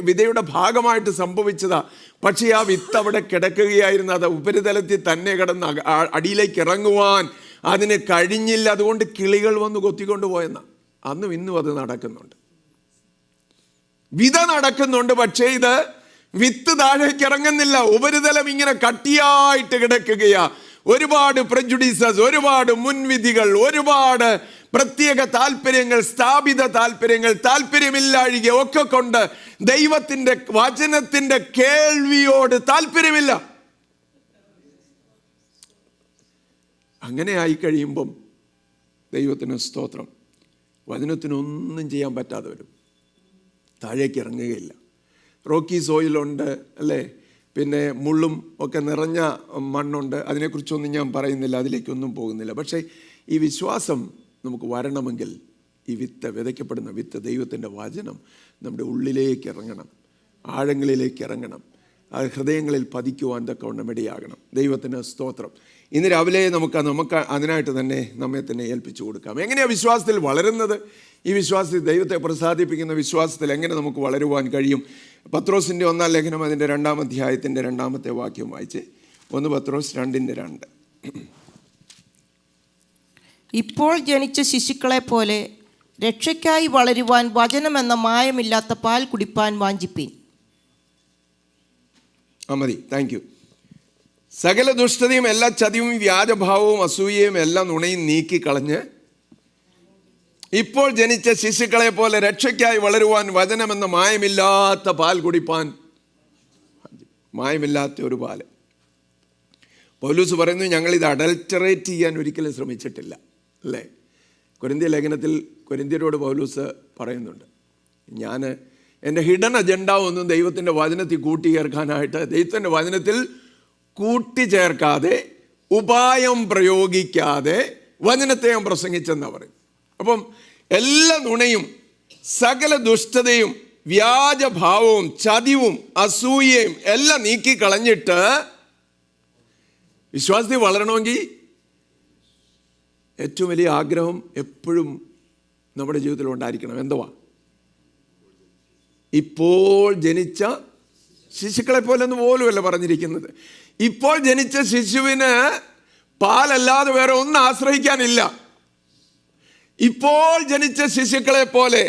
A: വിതയുടെ ഭാഗമായിട്ട് സംഭവിച്ചതാ. പക്ഷേ ആ വിത്ത് അവിടെ കിടക്കുകയായിരുന്നു. അത് ഉപരിതലത്തിൽ തന്നെ കിടന്ന് അടിയിലേക്ക് ഇറങ്ങുവാൻ അതിന് കഴിഞ്ഞില്ല. അതുകൊണ്ട് കിളികൾ വന്ന് കൊത്തിക്കൊണ്ട് പോയെന്ന. അന്നും ഇന്നും അത് നടക്കുന്നുണ്ട്. വിത നടക്കുന്നുണ്ട്, പക്ഷേ ഇത് വിത്ത് താഴേക്ക് ഇറങ്ങുന്നില്ല. ഉപരിതലം ഇങ്ങനെ കട്ടിയായിട്ട് കിടക്കുകയാ. ഒരുപാട് പ്രജുഡീസസ്, ഒരുപാട് മുൻവിധികൾ, ഒരുപാട് പ്രത്യേക താല്പര്യങ്ങൾ, സ്ഥാപിത താല്പര്യങ്ങൾ, താല്പര്യമില്ലാഴിക ഒക്കെ കൊണ്ട് ദൈവത്തിൻ്റെ വചനത്തിൻ്റെ കേൾവിയോട് താല്പര്യമില്ല. അങ്ങനെ ആയിക്കഴിയുമ്പം ദൈവത്തിന് സ്തോത്രം, വചനത്തിനൊന്നും ചെയ്യാൻ പറ്റാതെ വരും. താഴേക്ക് ഇറങ്ങുകയില്ല. റോക്കി സോയിലുണ്ട്, അല്ലേ? പിന്നെ മുള്ളും ഒക്കെ നിറഞ്ഞ മണ്ണുണ്ട്. അതിനെക്കുറിച്ചൊന്നും ഞാൻ പറയുന്നില്ല, അതിലേക്കൊന്നും പോകുന്നില്ല. പക്ഷേ ഈ വിശ്വാസം നമുക്ക് വരണമെങ്കിൽ ഈ വിതയ്ക്കപ്പെടുന്ന വിത്ത്, ദൈവത്തിൻ്റെ വചനം നമ്മുടെ ഉള്ളിലേക്ക് ഇറങ്ങണം, ആഴങ്ങളിലേക്ക് ഇറങ്ങണം, അത് ഹൃദയങ്ങളിൽ പതിക്കുവാൻ തക്കവണ്ണം ഇടയാകണം. ദൈവത്തിന് സ്തോത്രം. ഇന്ന് രാവിലെ നമുക്ക് അതിനായിട്ട് തന്നെ നമ്മെ തന്നെ ഏൽപ്പിച്ചു കൊടുക്കാം. എങ്ങനെയാണ് വിശ്വാസത്തിൽ വളരുന്നത്? ഈ വിശ്വാസത്തിൽ ദൈവത്തെ പ്രസാദിപ്പിക്കുന്ന വിശ്വാസത്തിൽ എങ്ങനെ നമുക്ക് വളരുവാൻ കഴിയും? പത്രോസിൻ്റെ 1-ാം ലേഖനം അതിൻ്റെ 2-ാം അധ്യായത്തിൻ്റെ 2-ാമത്തെ വാക്യം വായിച്ച്. 1 പത്രോസ് 2:2.
B: ഇപ്പോൾ ജനിച്ച ശിശുക്കളെ പോലെ രക്ഷയ്ക്കായി വളരുവാൻ വചനമെന്ന മായമില്ലാത്ത പാൽ കുടിപ്പാൻ വാഞ്ചിപ്പീൻ.
A: മതി, താങ്ക് യു. സകല ദുഷ്ടതയും എല്ലാ ചതിയും വ്യാജഭാവവും അസൂയയും എല്ലാ നുണയും നീക്കിക്കളഞ്ഞ് ഇപ്പോൾ ജനിച്ച ശിശുക്കളെ പോലെ രക്ഷയ്ക്കായി വളരുവാൻ വചനമെന്ന മായമില്ലാത്ത പാൽ കുടിപ്പാൻ. മായമില്ലാത്ത ഒരു പാല്. പൗലൂസ് പറയുന്നു, ഞങ്ങളിത് അഡൾട്ടറേറ്റ് ചെയ്യാൻ ഒരിക്കലും ശ്രമിച്ചിട്ടില്ല, അല്ലേ? കൊരിന്ത്യ ലേഖനത്തിൽ കൊരിന്ത്യരോട് പൗലൂസ് പറയുന്നുണ്ട്, ഞാൻ എൻ്റെ ഹിഡൻ അജണ്ട ഒന്നും ദൈവത്തിൻ്റെ വചനത്തിൽ കൂട്ടിച്ചേർക്കാനായിട്ട്, ദൈവത്തിൻ്റെ വചനത്തിൽ കൂട്ടിച്ചേർക്കാതെ, ഉപായം പ്രയോഗിക്കാതെ വചനത്തെ ഞാൻ പ്രസംഗിച്ചെന്നാണ് പറയും. അപ്പം എല്ലാ നുണയും, സകല ദുഷ്ടതയും, വ്യാജഭാവവും, ചതിവും, അസൂയയും എല്ലാം നീക്കിക്കളഞ്ഞിട്ട് വിശ്വാസത്തിൽ വളരണമെങ്കിൽ ഏറ്റവും വലിയ ആഗ്രഹം എപ്പോഴും നമ്മുടെ ജീവിതത്തിൽ ഉണ്ടായിരിക്കണം. എന്തുവാ? ഇപ്പോൾ ജനിച്ച ശിശുക്കളെ പോലെന്ന് പോലുമല്ല പറഞ്ഞിരിക്കുന്നത്. ഇപ്പോൾ ജനിച്ച ശിശുവിന് പാലല്ലാതെ വേറെ ഒന്നും ആശ്രയിക്കാനില്ല. ഇപ്പോൾ ജനിച്ച ശിശുക്കളെ പോലെ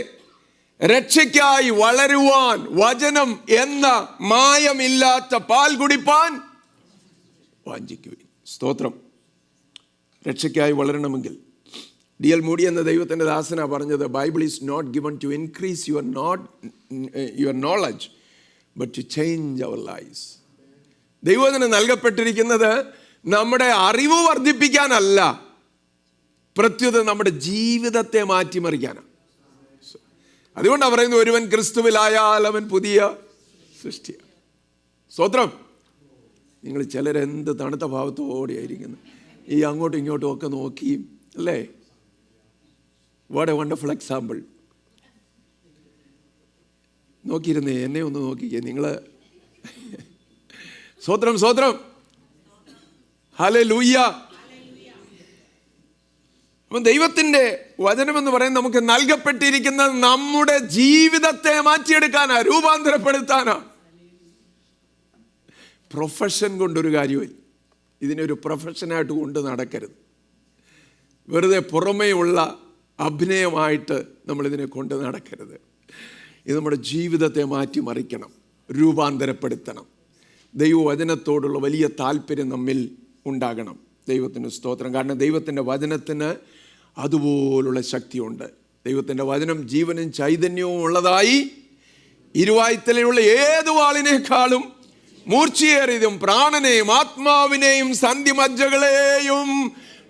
A: രക്ഷയ്ക്കായി വളരുവാൻ വചനം എന്ന മായമില്ലാത്ത പാൽ കുടിപ്പാൻ വാഞ്ചിക്കുവിൻ. സ്തോത്രം. രക്ഷയ്ക്കായി വളരണമെങ്കിൽ D.L. മൂഡി എന്ന ദൈവത്തിൻ്റെ ദാസനാ പറഞ്ഞത്, Bible is not given to increase your knowledge but to change our lifes. ദൈവത്തിന് നൽകപ്പെട്ടിരിക്കുന്നത് നമ്മുടെ അറിവ് വർദ്ധിപ്പിക്കാനല്ല, പ്രത്യുത നമ്മുടെ ജീവിതത്തെ മാറ്റിമറിക്കാനാണ്. അതുകൊണ്ടാണ് പറയുന്നത്, ഒരുവൻ ക്രിസ്തുവിലായാൽ അവൻ പുതിയ സൃഷ്ടിയാണ്. സ്തോത്രം. നിങ്ങൾ ചിലരെന്ത് തണുത്ത ഭാവത്തോടെയായിരിക്കുന്നു, ഈ അങ്ങോട്ടും ഇങ്ങോട്ടും ഒക്കെ നോക്കിയും, അല്ലേ? What a wonderful example. നോക്കിയിരുന്നേ, എന്നെ ഒന്ന് നോക്കിക്കേ നിങ്ങൾ. സ്തോത്രം, സ്തോത്രം, ഹല്ലേലൂയ. അപ്പം ദൈവത്തിൻ്റെ വചനമെന്ന് പറയുന്നത് നമുക്ക് നൽകപ്പെട്ടിരിക്കുന്ന നമ്മുടെ ജീവിതത്തെ മാറ്റിയെടുക്കാനാ, രൂപാന്തരപ്പെടുത്താനാ. പ്രൊഫഷൻ കൊണ്ടൊരു കാര്യമായി ഇതിനൊരു പ്രൊഫഷനായിട്ട് കൊണ്ട് നടക്കരുത്. വെറുതെ പുറമേ ഉള്ള അഭിനയമായിട്ട് നമ്മളിതിനെ കൊണ്ട് നടക്കരുത്. ഇത് നമ്മുടെ ജീവിതത്തെ മാറ്റിമറിക്കണം, രൂപാന്തരപ്പെടുത്തണം. ദൈവവചനത്തോടുള്ള വലിയ താല്പര്യം നമ്മിൽ ഉണ്ടാകണം. ദൈവത്തിന് സ്തോത്രം. കാരണം ദൈവത്തിൻ്റെ വചനത്തിന് അതുപോലുള്ള ശക്തിയുണ്ട്. ദൈവത്തിൻ്റെ വചനം ജീവനും ചൈതന്യവും ഉള്ളതായി ഇരുവായ്ത്തലയുള്ള ഏത് വാളിനേക്കാളും മൂർച്ചയേറിയതും പ്രാണനെയും ആത്മാവിനെയും സന്ധിമജ്ജകളെയും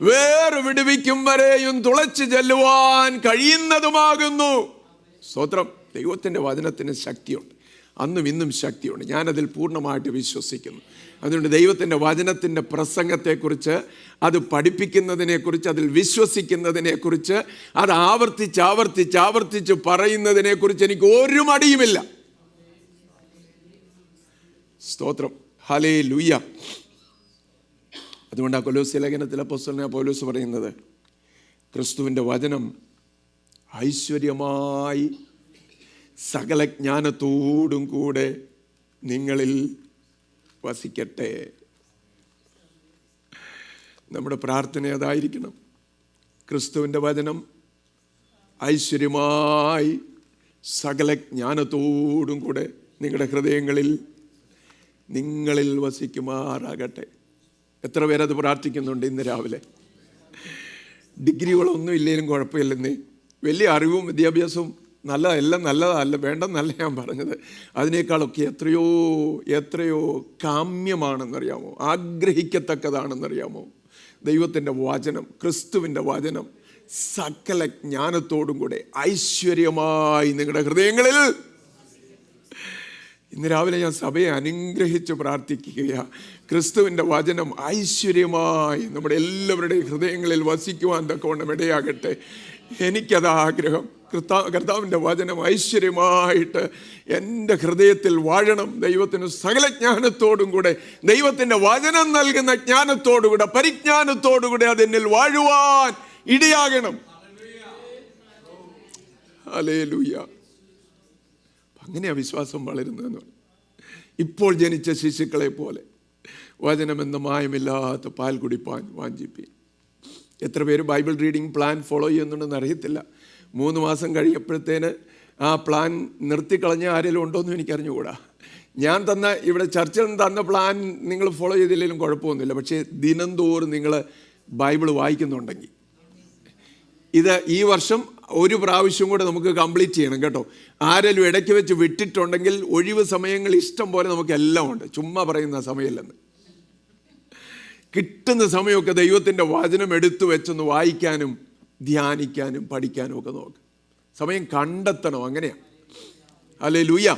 A: വേർവിടുവിക്കും വരെയും തുളച്ചു ചെല്ലുവാൻ കഴിയുന്നതുമാകുന്നു. സ്തോത്രം. ദൈവത്തിൻ്റെ വചനത്തിന് ശക്തിയുണ്ട്, അന്നും ഇന്നും ശക്തിയുണ്ട്. ഞാനതിൽ പൂർണ്ണമായിട്ട് വിശ്വസിക്കുന്നു. അതുകൊണ്ട് ദൈവത്തിൻ്റെ വചനത്തിൻ്റെ പ്രസംഗത്തെക്കുറിച്ച്, അത് പഠിപ്പിക്കുന്നതിനെക്കുറിച്ച്, അതിൽ വിശ്വസിക്കുന്നതിനെക്കുറിച്ച്, അത് ആവർത്തിച്ച് പറയുന്നതിനെക്കുറിച്ച് എനിക്ക് ഒരു മടിയുമില്ല. സ്തോത്രം, ഹല്ലേലൂയ. അതുകൊണ്ട് ആ കൊലോസ്യ ലേഖനത്തിലെ അപ്പോസ്തലനായ പൗലോസ് പറയുന്നത്, ക്രിസ്തുവിൻ്റെ വചനം ഐശ്വര്യമായി സകല ജ്ഞാനത്തോടും കൂടെ നിങ്ങളിൽ വസിക്കട്ടെ. നമ്മുടെ പ്രാർത്ഥന അതായിരിക്കണം. ക്രിസ്തുവിൻ്റെ വചനം ഐശ്വര്യമായി സകല ജ്ഞാനത്തോടും കൂടെ നിങ്ങളുടെ ഹൃദയങ്ങളിൽ നിങ്ങളിൽ വസിക്കുമാറാകട്ടെ. എത്ര പേരത് പ്രാർത്ഥിക്കുന്നുണ്ട് ഇന്ന് രാവിലെ? ഡിഗ്രികളൊന്നും ഇല്ലെങ്കിലും കുഴപ്പമില്ലെന്നേ, വലിയ അറിവും വിദ്യാഭ്യാസവും എല്ലാം നല്ലതല്ല, വേണ്ടെന്നല്ല ഞാൻ പറഞ്ഞത്. അതിനേക്കാളൊക്കെ എത്രയോ കാമ്യമാണെന്നറിയാമോ, ആഗ്രഹിക്കത്തക്കതാണെന്നറിയാമോ ദൈവത്തിൻ്റെ വചനം, ക്രിസ്തുവിൻ്റെ വചനം സകല ജ്ഞാനത്തോടും കൂടെ ഐശ്വര്യമായി നിങ്ങളുടെ ഹൃദയങ്ങളിൽ. ഇന്ന് രാവിലെ ഞാൻ സഭയെ അനുഗ്രഹിച്ച് പ്രാർത്ഥിക്കുകയാണ്. ക്രിസ്തുവിൻ്റെ വചനം ഐശ്വര്യമായി നമ്മുടെ എല്ലാവരുടെയും ഹൃദയങ്ങളിൽ വസിക്കുവാൻ തക്കവണ്ണം ഇടയാകട്ടെ. എനിക്കത് ആഗ്രഹം. കർത്താവിൻ്റെ വചനം ഐശ്വര്യമായിട്ട് എൻ്റെ ഹൃദയത്തിൽ വാഴണം. ദൈവത്തിന് സകല ജ്ഞാനത്തോടും കൂടെ, ദൈവത്തിൻ്റെ വചനം നൽകുന്ന ജ്ഞാനത്തോടുകൂടെ, പരിജ്ഞാനത്തോടുകൂടെ അതെന്നിൽ വാഴുവാൻ ഇടയാകണം. ഹല്ലേലൂയ. അങ്ങനെയാ വിശ്വാസം വളരുന്നതെന്ന് പറഞ്ഞു. ഇപ്പോൾ ജനിച്ച ശിശുക്കളെ പോലെ വചനമെന്ന മായമില്ലാത്ത പാൽ കുടിപ്പാൻ വാഞ്ചിപ്പീൻ. എത്ര പേര് ബൈബിൾ റീഡിങ് പ്ലാൻ ഫോളോ ചെയ്യുന്നുണ്ടെന്ന് അറിയത്തില്ല. 3 മാസം കഴിയപ്പോഴത്തേന് ആ പ്ലാൻ നിർത്തിക്കളഞ്ഞ ആരെങ്കിലും ഉണ്ടോയെന്നും എനിക്കറിഞ്ഞുകൂടാ. ഞാൻ ഇവിടെ ചർച്ചിൽ തന്ന പ്ലാൻ നിങ്ങൾ ഫോളോ ചെയ്തില്ലെങ്കിലും കുഴപ്പമൊന്നുമില്ല. പക്ഷേ ദിനം തോറും നിങ്ങൾ ബൈബിൾ വായിക്കുന്നുണ്ടെങ്കിൽ, ഇത് ഈ വർഷം ഒരു പ്രാവശ്യം കൂടെ നമുക്ക് കംപ്ലീറ്റ് ചെയ്യണം കേട്ടോ. ആരെങ്കിലും ഇടയ്ക്ക് വെച്ച് വിട്ടിട്ടുണ്ടെങ്കിൽ, ഒഴിവ് സമയങ്ങൾ ഇഷ്ടം പോലെ നമുക്കെല്ലാം ഉണ്ട്, ചുമ്മാ പറയുന്ന സമയമില്ലെന്ന്. കിട്ടുന്ന സമയമൊക്കെ ദൈവത്തിൻ്റെ വചനം എടുത്തു വെച്ചൊന്ന് വായിക്കാനും ധ്യാനിക്കാനും പഠിക്കാനും ഒക്കെ നോക്ക്. സമയം കണ്ടെത്തണം. അങ്ങനെയാണ്. ഹല്ലേലൂയ.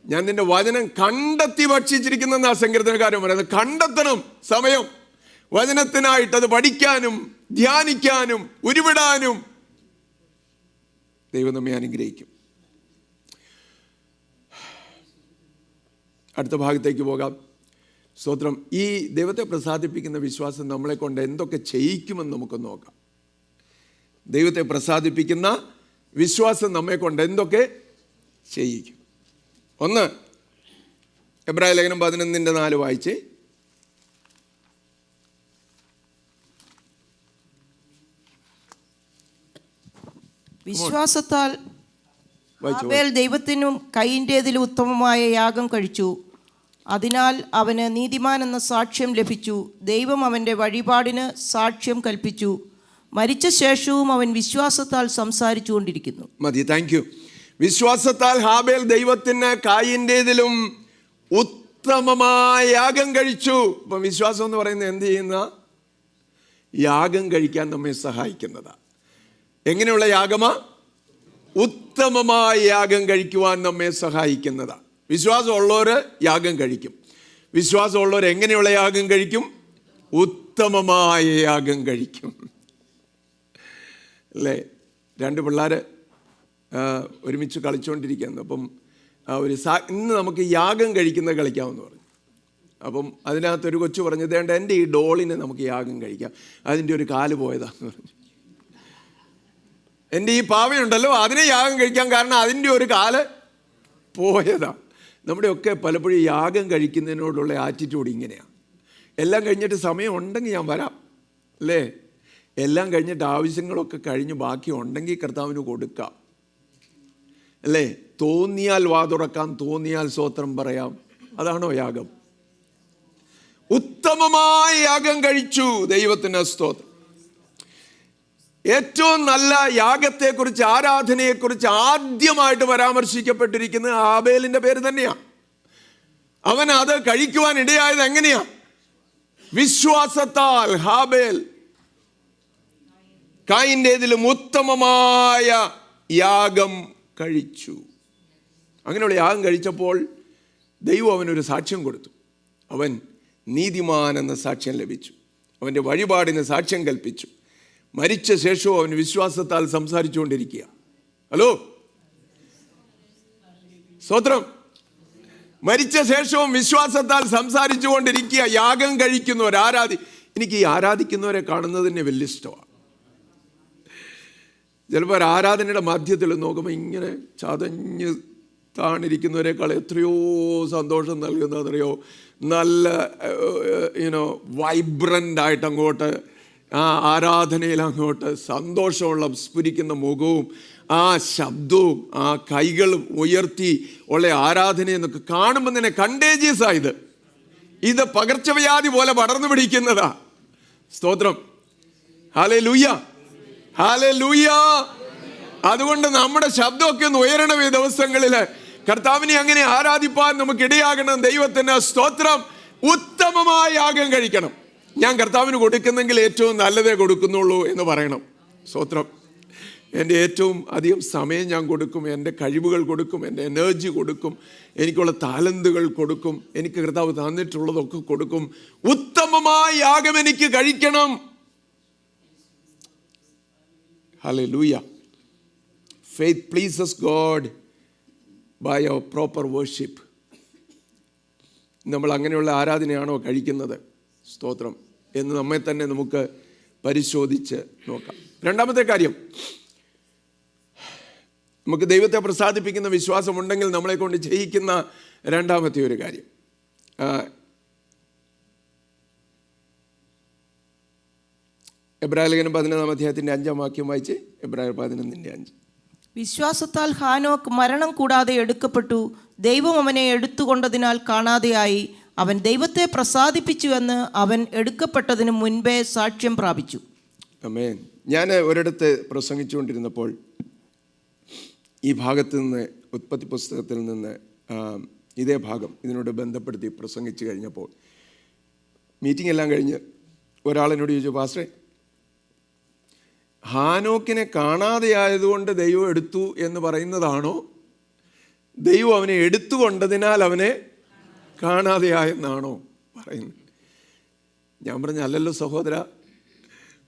A: ഞാൻ നിന്റെ വചനം കണ്ടെത്തി ഭക്ഷിച്ചിരിക്കുന്ന സങ്കീർത്തനക്കാരൻ പറയുന്നത്. കണ്ടെത്തണം സമയം വചനത്തിനായിട്ട്, അത് പഠിക്കാനും ധ്യാനിക്കാനും ഉരുവിടാനും. ദൈവം നമ്മെ അനുഗ്രഹിക്കും. അടുത്ത ഭാഗത്തേക്ക് പോകാം. സ്തോത്രം. ഈ ദൈവത്തെ പ്രസാദിപ്പിക്കുന്ന വിശ്വാസം നമ്മളെ കൊണ്ട് എന്തൊക്കെ ചെയ്യിക്കുമെന്ന് നമുക്ക് നോക്കാം. ദൈവത്തെ പ്രസാദിപ്പിക്കുന്ന വിശ്വാസം നമ്മെ കൊണ്ട് എന്തൊക്കെ ചെയ്യിക്കും? 1 എബ്രായ ലേഖനം 11:4 വായിച്ചേ.
B: വിശ്വാസത്താൽ ആബേൽ ദൈവത്തിനും കയീന്റേതിലും ഉത്തമമായ യാഗം കഴിച്ചു. അതിനാൽ അവന് നീതിമാൻ എന്ന സാക്ഷ്യം ലഭിച്ചു. ദൈവം അവൻ്റെ വഴിപാടിന് സാക്ഷ്യം കൽപ്പിച്ചു. മരിച്ച ശേഷവും അവൻ വിശ്വാസത്താൽ സംസാരിച്ചു കൊണ്ടിരിക്കുന്നു.
A: മതി, താങ്ക് യു. വിശ്വാസത്താൽ ഹാബേൽ ദൈവത്തിന് കായീന്റേതിലും ഉത്തമമായ യാഗം കഴിച്ചു. ഇപ്പം വിശ്വാസം എന്ന് പറയുന്നത് എന്ത് ചെയ്യുന്ന? യാഗം കഴിക്കാൻ നമ്മെ സഹായിക്കുന്നതാണ്. എങ്ങനെയുള്ള യാഗമാ? ഉത്തമമായ യാഗം കഴിക്കുവാൻ നമ്മെ സഹായിക്കുന്നതാണ്. വിശ്വാസമുള്ളവർ യാഗം കഴിക്കും. വിശ്വാസമുള്ളവർ എങ്ങനെയുള്ള യാഗം കഴിക്കും? ഉത്തമമായ യാഗം കഴിക്കും. അല്ലേ? രണ്ട് പിള്ളേർ ഒരുമിച്ച് കളിച്ചുകൊണ്ടിരിക്കുകയാണ്. അപ്പം ഇന്ന് നമുക്ക് യാഗം കഴിക്കുന്നത് കളിക്കാമെന്ന് പറഞ്ഞു. അപ്പം അതിനകത്തൊരു കൊച്ചു പറഞ്ഞു, ദേണ്ട എൻ്റെ ഈ ഡോളിനെ നമുക്ക് യാഗം കഴിക്കാം, അതിൻ്റെ ഒരു കാല് പോയതാന്ന് പറഞ്ഞു. എൻ്റെ ഈ പാവയുണ്ടല്ലോ അതിനെ യാഗം കഴിക്കാം, കാരണം അതിൻ്റെ ഒരു കാല് പോയതാ. നമ്മുടെയൊക്കെ പലപ്പോഴും യാഗം കഴിക്കുന്നതിനോടുള്ള ആറ്റിറ്റ്യൂഡ് ഇങ്ങനെയാണ്. എല്ലാം കഴിഞ്ഞിട്ട് സമയം ഉണ്ടെങ്കിൽ ഞാൻ വരാം, അല്ലേ? എല്ലാം കഴിഞ്ഞിട്ട് ആവശ്യങ്ങളൊക്കെ കഴിഞ്ഞ് ബാക്കി ഉണ്ടെങ്കിൽ കർത്താവിന് കൊടുക്കാം, അല്ലേ? തോന്നിയാൽ വാതുറക്കാം, തോന്നിയാൽ സ്തോത്രം പറയാം. അതാണോ യാഗം? ഉത്തമമായ യാഗം കഴിച്ചു. ദൈവത്തിന് സ്തോത്രം. ഏറ്റവും നല്ല യാഗത്തെക്കുറിച്ച്, ആരാധനയെക്കുറിച്ച് ആദ്യമായിട്ട് പരാമർശിക്കപ്പെട്ടിരിക്കുന്നത് ആബേലിന്റെ പേര് തന്നെയാണ്. അവൻ അത് കഴിക്കുവാൻ ഇടയായത് എങ്ങനെയാ? വിശ്വാസത്താൽ. ഹാബേൽ കായിന്റേതിലും ഉത്തമമായ യാഗം കഴിച്ചു. അങ്ങനെയുള്ള യാഗം കഴിച്ചപ്പോൾ ദൈവം അവനൊരു സാക്ഷ്യം കൊടുത്തു. അവൻ നീതിമാൻ എന്ന സാക്ഷ്യം ലഭിച്ചു. അവൻ്റെ വഴിപാടിന് സാക്ഷ്യം കൽപ്പിച്ചു. മരിച്ച ശേഷവും അവൻ വിശ്വാസത്താൽ സംസാരിച്ചുകൊണ്ടിരിക്കുക. ഹലോ, സ്തോത്രം. മരിച്ച ശേഷവും വിശ്വാസത്താൽ സംസാരിച്ചു കൊണ്ടിരിക്കുക. യാഗം കഴിക്കുന്നവർ, എനിക്ക് ഈ ആരാധിക്കുന്നവരെ കാണുന്നതിന് വലിയ ഇഷ്ടമാണ്. ചിലപ്പോൾ ആരാധനയുടെ മധ്യത്തിൽ നോക്കുമ്പോൾ ഇങ്ങനെ ചതഞ്ഞ് താണിരിക്കുന്നവരെക്കാൾ എത്രയോ സന്തോഷം നൽകുന്നതറിയോ? നല്ല വൈബ്രൻ്റ് ആയിട്ട് അങ്ങോട്ട് ആ ആരാധനയിൽ അങ്ങോട്ട് സന്തോഷമുള്ള സ്ഫുരിക്കുന്ന മുഖവും ആ ശബ്ദവും ആ കൈകളും ഉയർത്തി ഉള്ള ആരാധനയെന്നൊക്കെ കാണുമ്പോൾ തന്നെ കണ്ടേജിയസ് ആയത്. ഇത് പകർച്ചവ്യാധി പോലെ പടർന്നു പിടിക്കുന്നതാ. സ്തോത്രം. Hallelujah, hallelujah. അതുകൊണ്ട് നമ്മുടെ ശബ്ദമൊക്കെ ഒന്ന് ഉയരണം. ഈ ദിവസങ്ങളിൽ കർത്താവിനെ അങ്ങനെ ആരാധിപ്പാൻ നമുക്ക് ഇടയാകണം. ദൈവത്തിന് സ്തോത്രം. ഉത്തമമായ യാഗം കഴിക്കണം. ഞാൻ കർത്താവിന് കൊടുക്കുന്നെങ്കിൽ ഏറ്റവും നല്ലതേ കൊടുക്കുന്നുള്ളൂ എന്ന് പറയണം. സ്തോത്രം. എൻ്റെ ഏറ്റവും അധികം സമയം ഞാൻ കൊടുക്കും, എൻ്റെ കഴിവുകൾ കൊടുക്കും, എൻ്റെ എനർജി കൊടുക്കും, എനിക്കുള്ള താലന്തുകൾ കൊടുക്കും, എനിക്ക് കർത്താവ് തന്നിട്ടുള്ളതൊക്കെ കൊടുക്കും. ഉത്തമമായ യാഗം എനിക്ക് കഴിക്കണം. Hallelujah. Faith pleases God by our proper worship. നമ്മൾ അങ്ങനെയുള്ള ആരാധനയാണോ കഴിക്കുന്നത്? സ്തോത്രം എന്ന് നമ്മെ തന്നെ നമുക്ക് പരിശോധിച്ച് നോക്കാം. രണ്ടാമത്തെ കാര്യം, നമുക്ക് ദൈവത്തെ പ്രസാദിപ്പിക്കുന്ന വിശ്വാസമുണ്ടെങ്കിൽ നമ്മളെ കൊണ്ട് ചെയ്യിക്കുന്ന രണ്ടാമത്തെ ഒരു കാര്യം, എബ്രായർ ലേഖനം 11-ാം അധ്യായത്തിൻ്റെ 5-ാം വാക്യം വായിച്ച്. എബ്രായർ 11:5.
B: വിശ്വാസത്താൽ ഹാനോക്ക് മരണം കൂടാതെ എടുക്കപ്പെട്ടു. ദൈവം അവനെ എടുത്തുകൊണ്ടതിനാൽ കാണാതെയായി. അവൻ ദൈവത്തെ പ്രസാദിപ്പിച്ചുവെന്ന് അവൻ എടുക്കപ്പെട്ടതിന് മുൻപേ സാക്ഷ്യം പ്രാപിച്ചു. ആമേൻ. ഞാൻ ഒരിടത്ത് പ്രസംഗിച്ചുകൊണ്ടിരുന്നപ്പോൾ ഈ ഭാഗത്ത് നിന്ന്, ഉൽപ്പത്തി പുസ്തകത്തിൽ നിന്ന് ഇതേ ഭാഗം ഇതിനോട് ബന്ധപ്പെടുത്തി പ്രസംഗിച്ചു കഴിഞ്ഞപ്പോൾ മീറ്റിംഗ് എല്ലാം കഴിഞ്ഞ് ഒരാളെന്നോട് ചോദിച്ചു, പാസ്റ്ററെ, ഹാനോക്കിനെ കാണാതെയായതുകൊണ്ട് ദൈവം എടുത്തു എന്ന് പറയുന്നതാണോ, ദൈവം അവനെ എടുത്തുകൊണ്ടതിനാൽ അവനെ കാണാതെയായെന്നാണോ പറയുന്നത്? ഞാൻ പറഞ്ഞ അല്ലല്ലോ സഹോദര,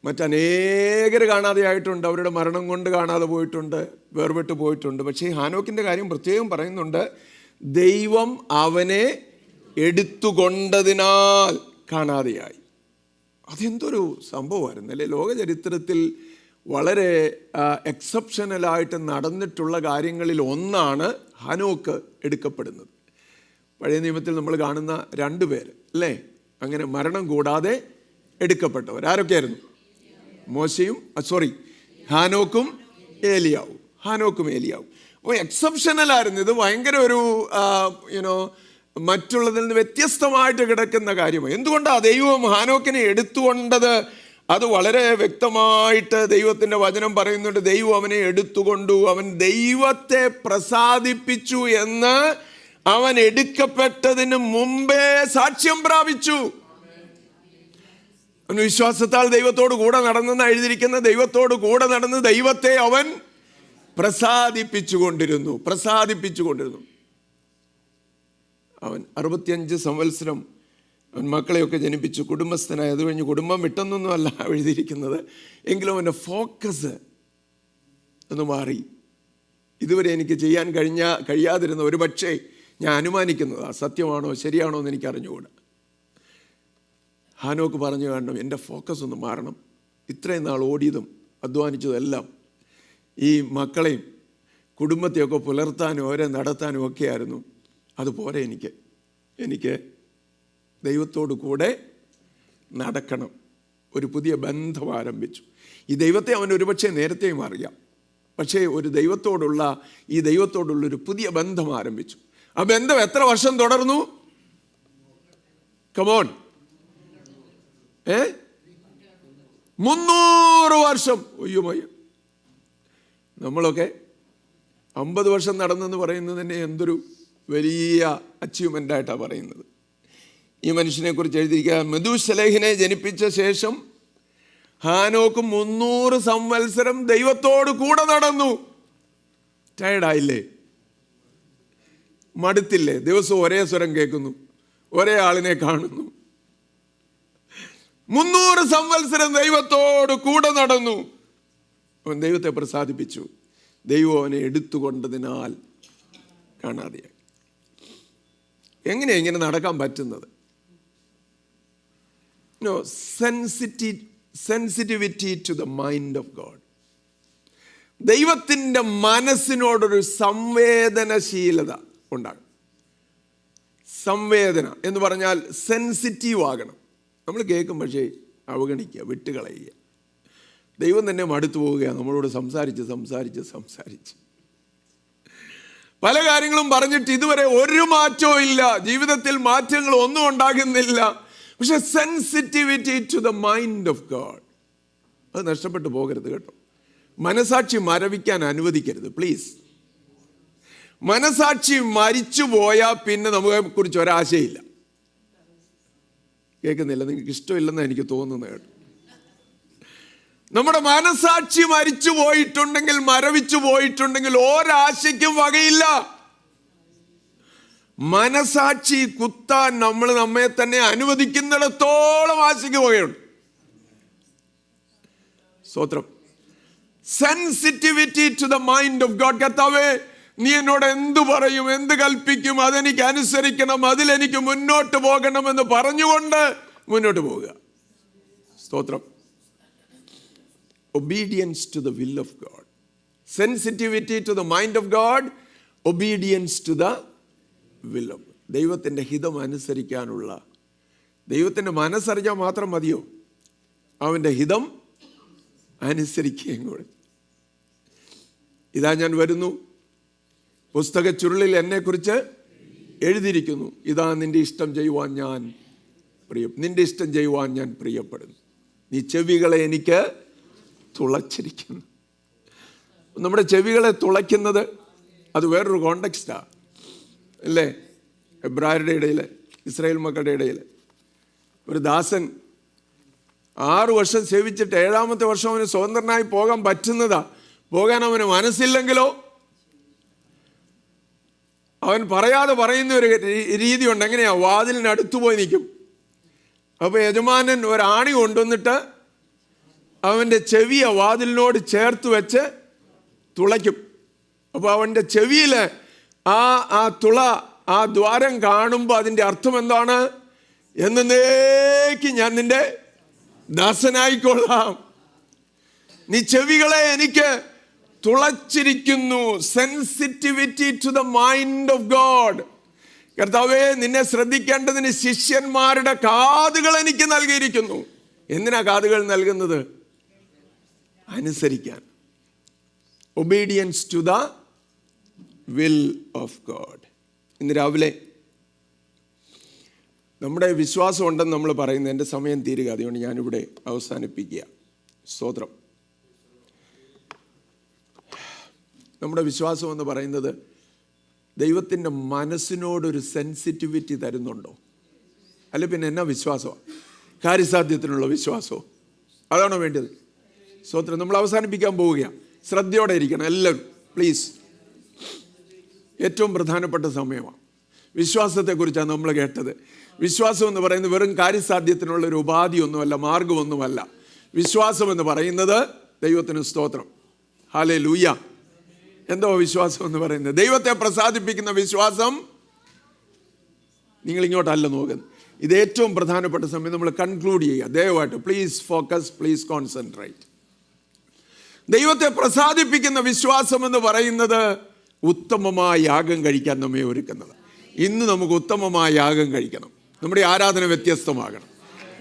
B: മറ്റനേകർ കാണാതെയായിട്ടുണ്ട്. അവരുടെ മരണം കൊണ്ട് കാണാതെ പോയിട്ടുണ്ട്, വേർപെട്ട് പോയിട്ടുണ്ട്. പക്ഷേ ഹാനോക്കിൻ്റെ കാര്യം പ്രത്യേകം പറയുന്നുണ്ട്, ദൈവം അവനെ എടുത്തുകൊണ്ടതിനാൽ കാണാതെയായി. അതെന്തൊരു സംഭവമായിരുന്നു അല്ലേ? ലോക ചരിത്രത്തിൽ വളരെ എക്സെപ്ഷണലായിട്ട് നടന്നിട്ടുള്ള കാര്യങ്ങളിൽ ഒന്നാണ് ഹാനോക്ക് എടുക്കപ്പെടുന്നത്. പഴയ നിയമത്തിൽ നമ്മൾ കാണുന്ന 2 പേര് അല്ലേ, അങ്ങനെ മരണം കൂടാതെ എടുക്കപ്പെട്ടവർ. ആരൊക്കെയായിരുന്നു? ഹാനോക്കും ഏലിയാവും. അപ്പോൾ എക്സെപ്ഷണലായിരുന്നു. ഇത് ഭയങ്കര ഒരു മറ്റുള്ളതിൽ നിന്ന് വ്യത്യസ്തമായിട്ട് കിടക്കുന്ന കാര്യമാണ്. എന്തുകൊണ്ടാണ് ദൈവം ഹാനോക്കിനെ എടുത്തുകൊണ്ടത്? അത് വളരെ വ്യക്തമായിട്ട് ദൈവത്തിൻ്റെ വചനം പറയുന്നുണ്ട്. ദൈവം അവനെ എടുത്തുകൊണ്ടു, അവൻ ദൈവത്തെ പ്രസാദിപ്പിച്ചു എന്ന് അവൻ എടുക്കപ്പെട്ടതിന് മുമ്പേ സാക്ഷ്യം പ്രാപിച്ചു.
A: അവൻ വിശ്വാസത്താൽ ദൈവത്തോട് കൂടെ നടന്നെന്ന് എഴുതിയിരിക്കുന്ന ദൈവത്തോട് കൂടെ നടന്ന് ദൈവത്തെ അവൻ പ്രസാദിപ്പിച്ചുകൊണ്ടിരുന്നു. അവൻ 65 സംവത്സരം അവൻ മക്കളെയൊക്കെ ജനിപ്പിച്ചു, കുടുംബസ്ഥനായി. അത് കഴിഞ്ഞ് കുടുംബം വിട്ടെന്നൊന്നും അല്ല എഴുതിയിരിക്കുന്നത്. എങ്കിലും അവൻ്റെ ഫോക്കസ് ഒന്ന് മാറി. ഇതുവരെ എനിക്ക് ചെയ്യാൻ കഴിയാതിരുന്ന ഒരു പക്ഷേ ഞാൻ അനുമാനിക്കുന്നതാ, സത്യമാണോ ശരിയാണോ എന്ന് എനിക്ക് അറിഞ്ഞുകൂടാ. ഹാനോക്ക് പറഞ്ഞു കാണണം, എൻ്റെ ഫോക്കസ് ഒന്ന് മാറണം. ഇത്രയും നാൾ ഓടിയതും അധ്വാനിച്ചതും എല്ലാം ഈ മക്കളെയും കുടുംബത്തെയൊക്കെ പുലർത്താനും അവരെ നടത്താനും ഒക്കെ ആയിരുന്നു. അതുപോലെ എനിക്ക് ദൈവത്തോടു കൂടെ നടക്കണം. ഒരു പുതിയ ബന്ധം ആരംഭിച്ചു. ഈ ദൈവത്തെ അവൻ ഒരുപക്ഷെ നേരത്തെയും അറിയാം, പക്ഷേ ഒരു ദൈവത്തോടുള്ളൊരു പുതിയ ബന്ധം ആരംഭിച്ചു. ആ ബന്ധം എത്ര വർഷം തുടർന്നു? കമോൺ, 300 വർഷം. ഒയ്യോ, നമ്മളൊക്കെ 50 വർഷം നടന്നെന്ന് പറയുന്നത് തന്നെ എന്തൊരു വലിയ അച്ചീവ്മെൻ്റ് ആയിട്ടാണ് പറയുന്നത്. ഈ മനുഷ്യനെ കുറിച്ച് എഴുതിയിരിക്കുക, മെഥൂശലഹിനെ ജനിപ്പിച്ച ശേഷം ഹാനോക്ക് 300 സംവത്സരം ദൈവത്തോട് കൂടെ നടന്നു. ടയർഡായില്ലേ? മടുത്തില്ലേ? ദിവസവും ഒരേ സ്വരം കേൾക്കുന്നു, ഒരേ ആളിനെ കാണുന്നു. 300 സംവത്സരം ദൈവത്തോട് കൂടെ നടന്നു. അവൻ ദൈവത്തെ പ്രസാദിപ്പിച്ചു. ദൈവം അവനെ എടുത്തുകൊണ്ടതിനാൽ കാണാതെയായി. എങ്ങനെയാണ് ഇങ്ങനെ നടക്കാൻ പറ്റുന്നത്? Sensitivity to the mind of God. ദൈവത്തിൻ്റെ മനസ്സിനോടൊരു സംവേദനശീലത ഉണ്ടാകും. സംവേദന എന്ന് പറഞ്ഞാൽ സെൻസിറ്റീവ് ആകണം. നമ്മൾ കേൾക്കും, പക്ഷേ അവഗണിക്കുക, വിട്ടുകളയുക. ദൈവം തന്നെ മടുത്തു പോവുകയാണ് നമ്മളോട് സംസാരിച്ച് പല കാര്യങ്ങളും പറഞ്ഞിട്ട് ഇതുവരെ ഒരു മാറ്റവും ഇല്ല. ജീവിതത്തിൽ മാറ്റങ്ങൾ ഒന്നും ഉണ്ടാകുന്നില്ല. പക്ഷെ sensitivity to the mind of God അത് നഷ്ടപ്പെട്ടു പോകരുത് കേട്ടോ. മനസാക്ഷി മരവിക്കാൻ അനുവദിക്കരുത് പ്ലീസ്. മനസാക്ഷി മരിച്ചു പോയാൽ പിന്നെ നമ്മളെ കുറിച്ച് ഒരാശയില്ല. കേൾക്കുന്നില്ല? നിങ്ങൾക്ക് ഇഷ്ടമില്ലെന്ന് എനിക്ക് തോന്നുന്നത് കേട്ടോ. നമ്മുടെ മനസാക്ഷി മരിച്ചു പോയിട്ടുണ്ടെങ്കിൽ, മരവിച്ചു പോയിട്ടുണ്ടെങ്കിൽ ഒരാശയ്ക്കും വകയില്ല. മനസാക്ഷി കുത്താൻ നമ്മൾ നമ്മെ തന്നെ അനുവദിക്കുന്നിടത്തോളം ആശയ്ക്ക് വകയുണ്ട്. സ്തോത്രം. Sensitivity to the mind of God. കർത്താവേ, നീ എന്നോട് എന്തു പറയും, എന്ത് കൽപ്പിക്കും, അതെനിക്ക് അനുസരിക്കണം, അതിലെനിക്ക് മുന്നോട്ട് പോകണമെന്ന് പറഞ്ഞുകൊണ്ട് മുന്നോട്ട് പോവുക. സ്തോത്രം. Obedience to the will of God. Sensitivity to the mind of God. Obedience to the will of God. ദൈവത്തിൻ്റെ ഹിതം അനുസരിക്കാനുള്ള, ദൈവത്തിൻ്റെ മനസ്സറിഞ്ഞാൽ മാത്രം മതിയോ? അവൻ്റെ ഹിതം അനുസരിക്കുകയും കൂടെ. ഇതാ ഞാൻ വരുന്നു, പുസ്തക ചുരുളിൽ എന്നെക്കുറിച്ച് എഴുതിയിരിക്കുന്നു. ഇതാ നിന്റെ ഇഷ്ടം ചെയ്യുവാൻ ഞാൻ പ്രിയപ്പെടുന്നു. നീ ചെവികളെ എനിക്ക് തുളച്ചിരിക്കുന്നു. നമ്മുടെ ചെവികളെ തുളയ്ക്കുന്നത് അത് വേറൊരു കോണ്ടെക്സ്റ്റാണ് അല്ലേ? എബ്രായരുടെ ഇടയിൽ, ഇസ്രായേൽ മക്കളുടെ ഇടയിൽ ഒരു ദാസൻ 6 വർഷം സേവിച്ചിട്ട് 7ാമത്തെ വർഷം അവന് സ്വതന്ത്രനായി പോകാൻ പറ്റുന്നതാ. പോകാൻ അവന് മനസ്സില്ലെങ്കിലോ അവൻ പറയാതെ പറയുന്ന ഒരു രീതിയുണ്ട്. എങ്ങനെയാ? വാതിലിന് അടുത്തു പോയി നിൽക്കും. അപ്പോൾ യജമാനൻ ഒരാണി കൊണ്ടുവന്നിട്ട് അവൻ്റെ ചെവിയെ വാതിലിനോട് ചേർത്ത് വെച്ച് തുളയ്ക്കും. അപ്പോൾ അവൻ്റെ ചെവിയിൽ ആ തുള, ആ ദ്വാരം കാണുമ്പോൾ അതിൻ്റെ അർത്ഥം എന്താണ്? എന്നേക്ക് ഞാൻ നിന്റെ ദാസനായിക്കൊള്ളാം. നീ ചെവികളെ എനിക്ക് തുളച്ചിരിക്കുന്നു. Sensitivity to the mind of God. കർത്താവേ, നിന്നെ ശ്രദ്ധിക്കേണ്ടതിന് ശിഷ്യന്മാരുടെ കാതുകൾ എനിക്ക് നൽകിയിരിക്കുന്നു. എന്തിനാ കാതുകൾ നൽകുന്നത്? അനുസരിക്കാൻ. Obedience to the will of God. ഇന്ന് രാവിലെ നമ്മുടെ വിശ്വാസം ഉണ്ടെന്ന് നമ്മൾ പറയുന്നത്, എൻ്റെ സമയം തീരുക, അതുകൊണ്ട് ഞാനിവിടെ അവസാനിപ്പിക്കുക. സ്തോത്രം. നമ്മുടെ വിശ്വാസം എന്ന് പറയുന്നത് ദൈവത്തിൻ്റെ മനസ്സിനോടൊരു സെൻസിറ്റിവിറ്റി തരുന്നുണ്ടോ? അല്ല പിന്നെ എന്നാ വിശ്വാസമാണ്? കാര്യസാധ്യത്തിനുള്ള വിശ്വാസവും? അതാണോ വേണ്ടത്? സ്തോത്രം. നമ്മൾ അവസാനിപ്പിക്കാൻ പോവുകയാണ്. ശ്രദ്ധയോടെ ഇരിക്കണം എല്ലാവരും, പ്ലീസ്. ഏറ്റവും പ്രധാനപ്പെട്ട സമയമാണ്. വിശ്വാസത്തെക്കുറിച്ചാണ് നമ്മൾ കേട്ടത്. വിശ്വാസം എന്ന് പറയുന്നത് വെറും കാര്യസാധ്യത്തിനുള്ള ഒരു ഉപാധിയൊന്നുമല്ല, മാർഗമൊന്നുമല്ല. വിശ്വാസം എന്ന് പറയുന്നത്, ദൈവത്തിന് സ്തോത്രം, ഹല്ലേലൂയ. എന്തോ വിശ്വാസം എന്ന് പറയുന്നത്? ദൈവത്തെ പ്രസാദിപ്പിക്കുന്ന വിശ്വാസം. നിങ്ങളിങ്ങോട്ടല്ല നോക്കുന്നത്. ഇത് ഏറ്റവും പ്രധാനപ്പെട്ട സമയം. നമ്മൾ കൺക്ലൂഡ് ചെയ്യുക ദയവായിട്ട്. Please focus, please concentrate. ദൈവത്തെ പ്രസാദിപ്പിക്കുന്ന വിശ്വാസം എന്ന് പറയുന്നത് ഉത്തമമായ യാഗം കഴിക്കാൻ നമ്മെ ഒരുക്കുന്നത്. ഇന്ന് നമുക്ക് ഉത്തമമായ യാഗം കഴിക്കണം. നമ്മുടെ ആരാധന വ്യത്യസ്തമാകണം.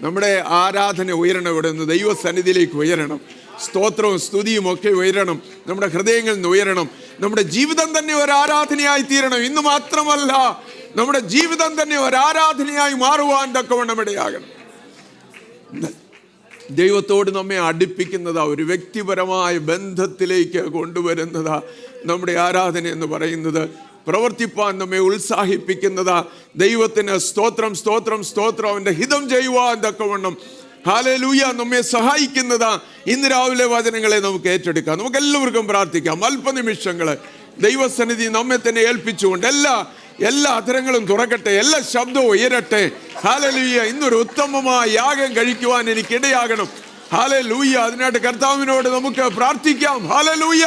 A: നമ്മുടെ ആരാധന ഉയരണം. ഇവിടെ നിന്ന് ദൈവസന്നിധിയിലേക്ക് ഉയരണം. സ്തോത്രവും സ്തുതിയും ഒക്കെ ഉയരണം. നമ്മുടെ ഹൃദയങ്ങളിൽ നിന്ന് ഉയരണം. നമ്മുടെ ജീവിതം തന്നെ ഒരു ആരാധനയായി തീരണം. ഇന്ന് മാത്രമല്ല, നമ്മുടെ ജീവിതം തന്നെ ഒരു ആരാധനയായി മാറുവാൻ തക്കവണ്ണം ഇടയാകണം. ദൈവത്തോട് നമ്മെ അടുപ്പിക്കുന്നതാ, ഒരു വ്യക്തിപരമായ ബന്ധത്തിലേക്ക് കൊണ്ടുവരുന്നതാ നമ്മുടെ ആരാധന എന്ന് പറയുന്നത്. പ്രവർത്തിപ്പാൻ നമ്മെ ഉത്സാഹിപ്പിക്കുന്നതാ. ദൈവത്തിന് സ്തോത്രം, സ്തോത്രം, സ്തോത്രം. അവൻ്റെ ഹിതം ചെയ്യുവാൻ തക്കവണ്ണം ഹല്ലേലൂയ നമ്മെ സഹായിക്കുന്നതാ. ഇന്ന് രാവിലെ വചനങ്ങളെ നമുക്ക് ഏറ്റെടുക്കാം. നമുക്ക് എല്ലാവർക്കും പ്രാർത്ഥിക്കാം. അല്പനിമിഷങ്ങൾ ദൈവസന്നിധി നമ്മെ തന്നെ ഏൽപ്പിച്ചുകൊണ്ട് എല്ലാ അധരങ്ങളും തുറക്കട്ടെ, എല്ലാ ശബ്ദവും ഉയരട്ടെ. ഹല്ലേലൂയ. ഇന്നൊരു ഉത്തമമായ യാഗം കഴിക്കുവാൻ എനിക്കിടയാകണം. ഹല്ലേലൂയ. അതിനായിട്ട് കർത്താവിനോട് നമുക്ക് പ്രാർത്ഥിക്കാം. Hallelujah.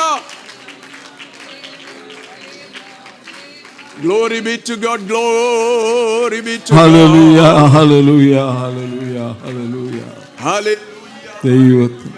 A: Glory be to God, glory be to God.
C: Hallelujah, hallelujah, hallelujah, hallelujah.
A: Hallelujah.
C: ദൈവത്തിന്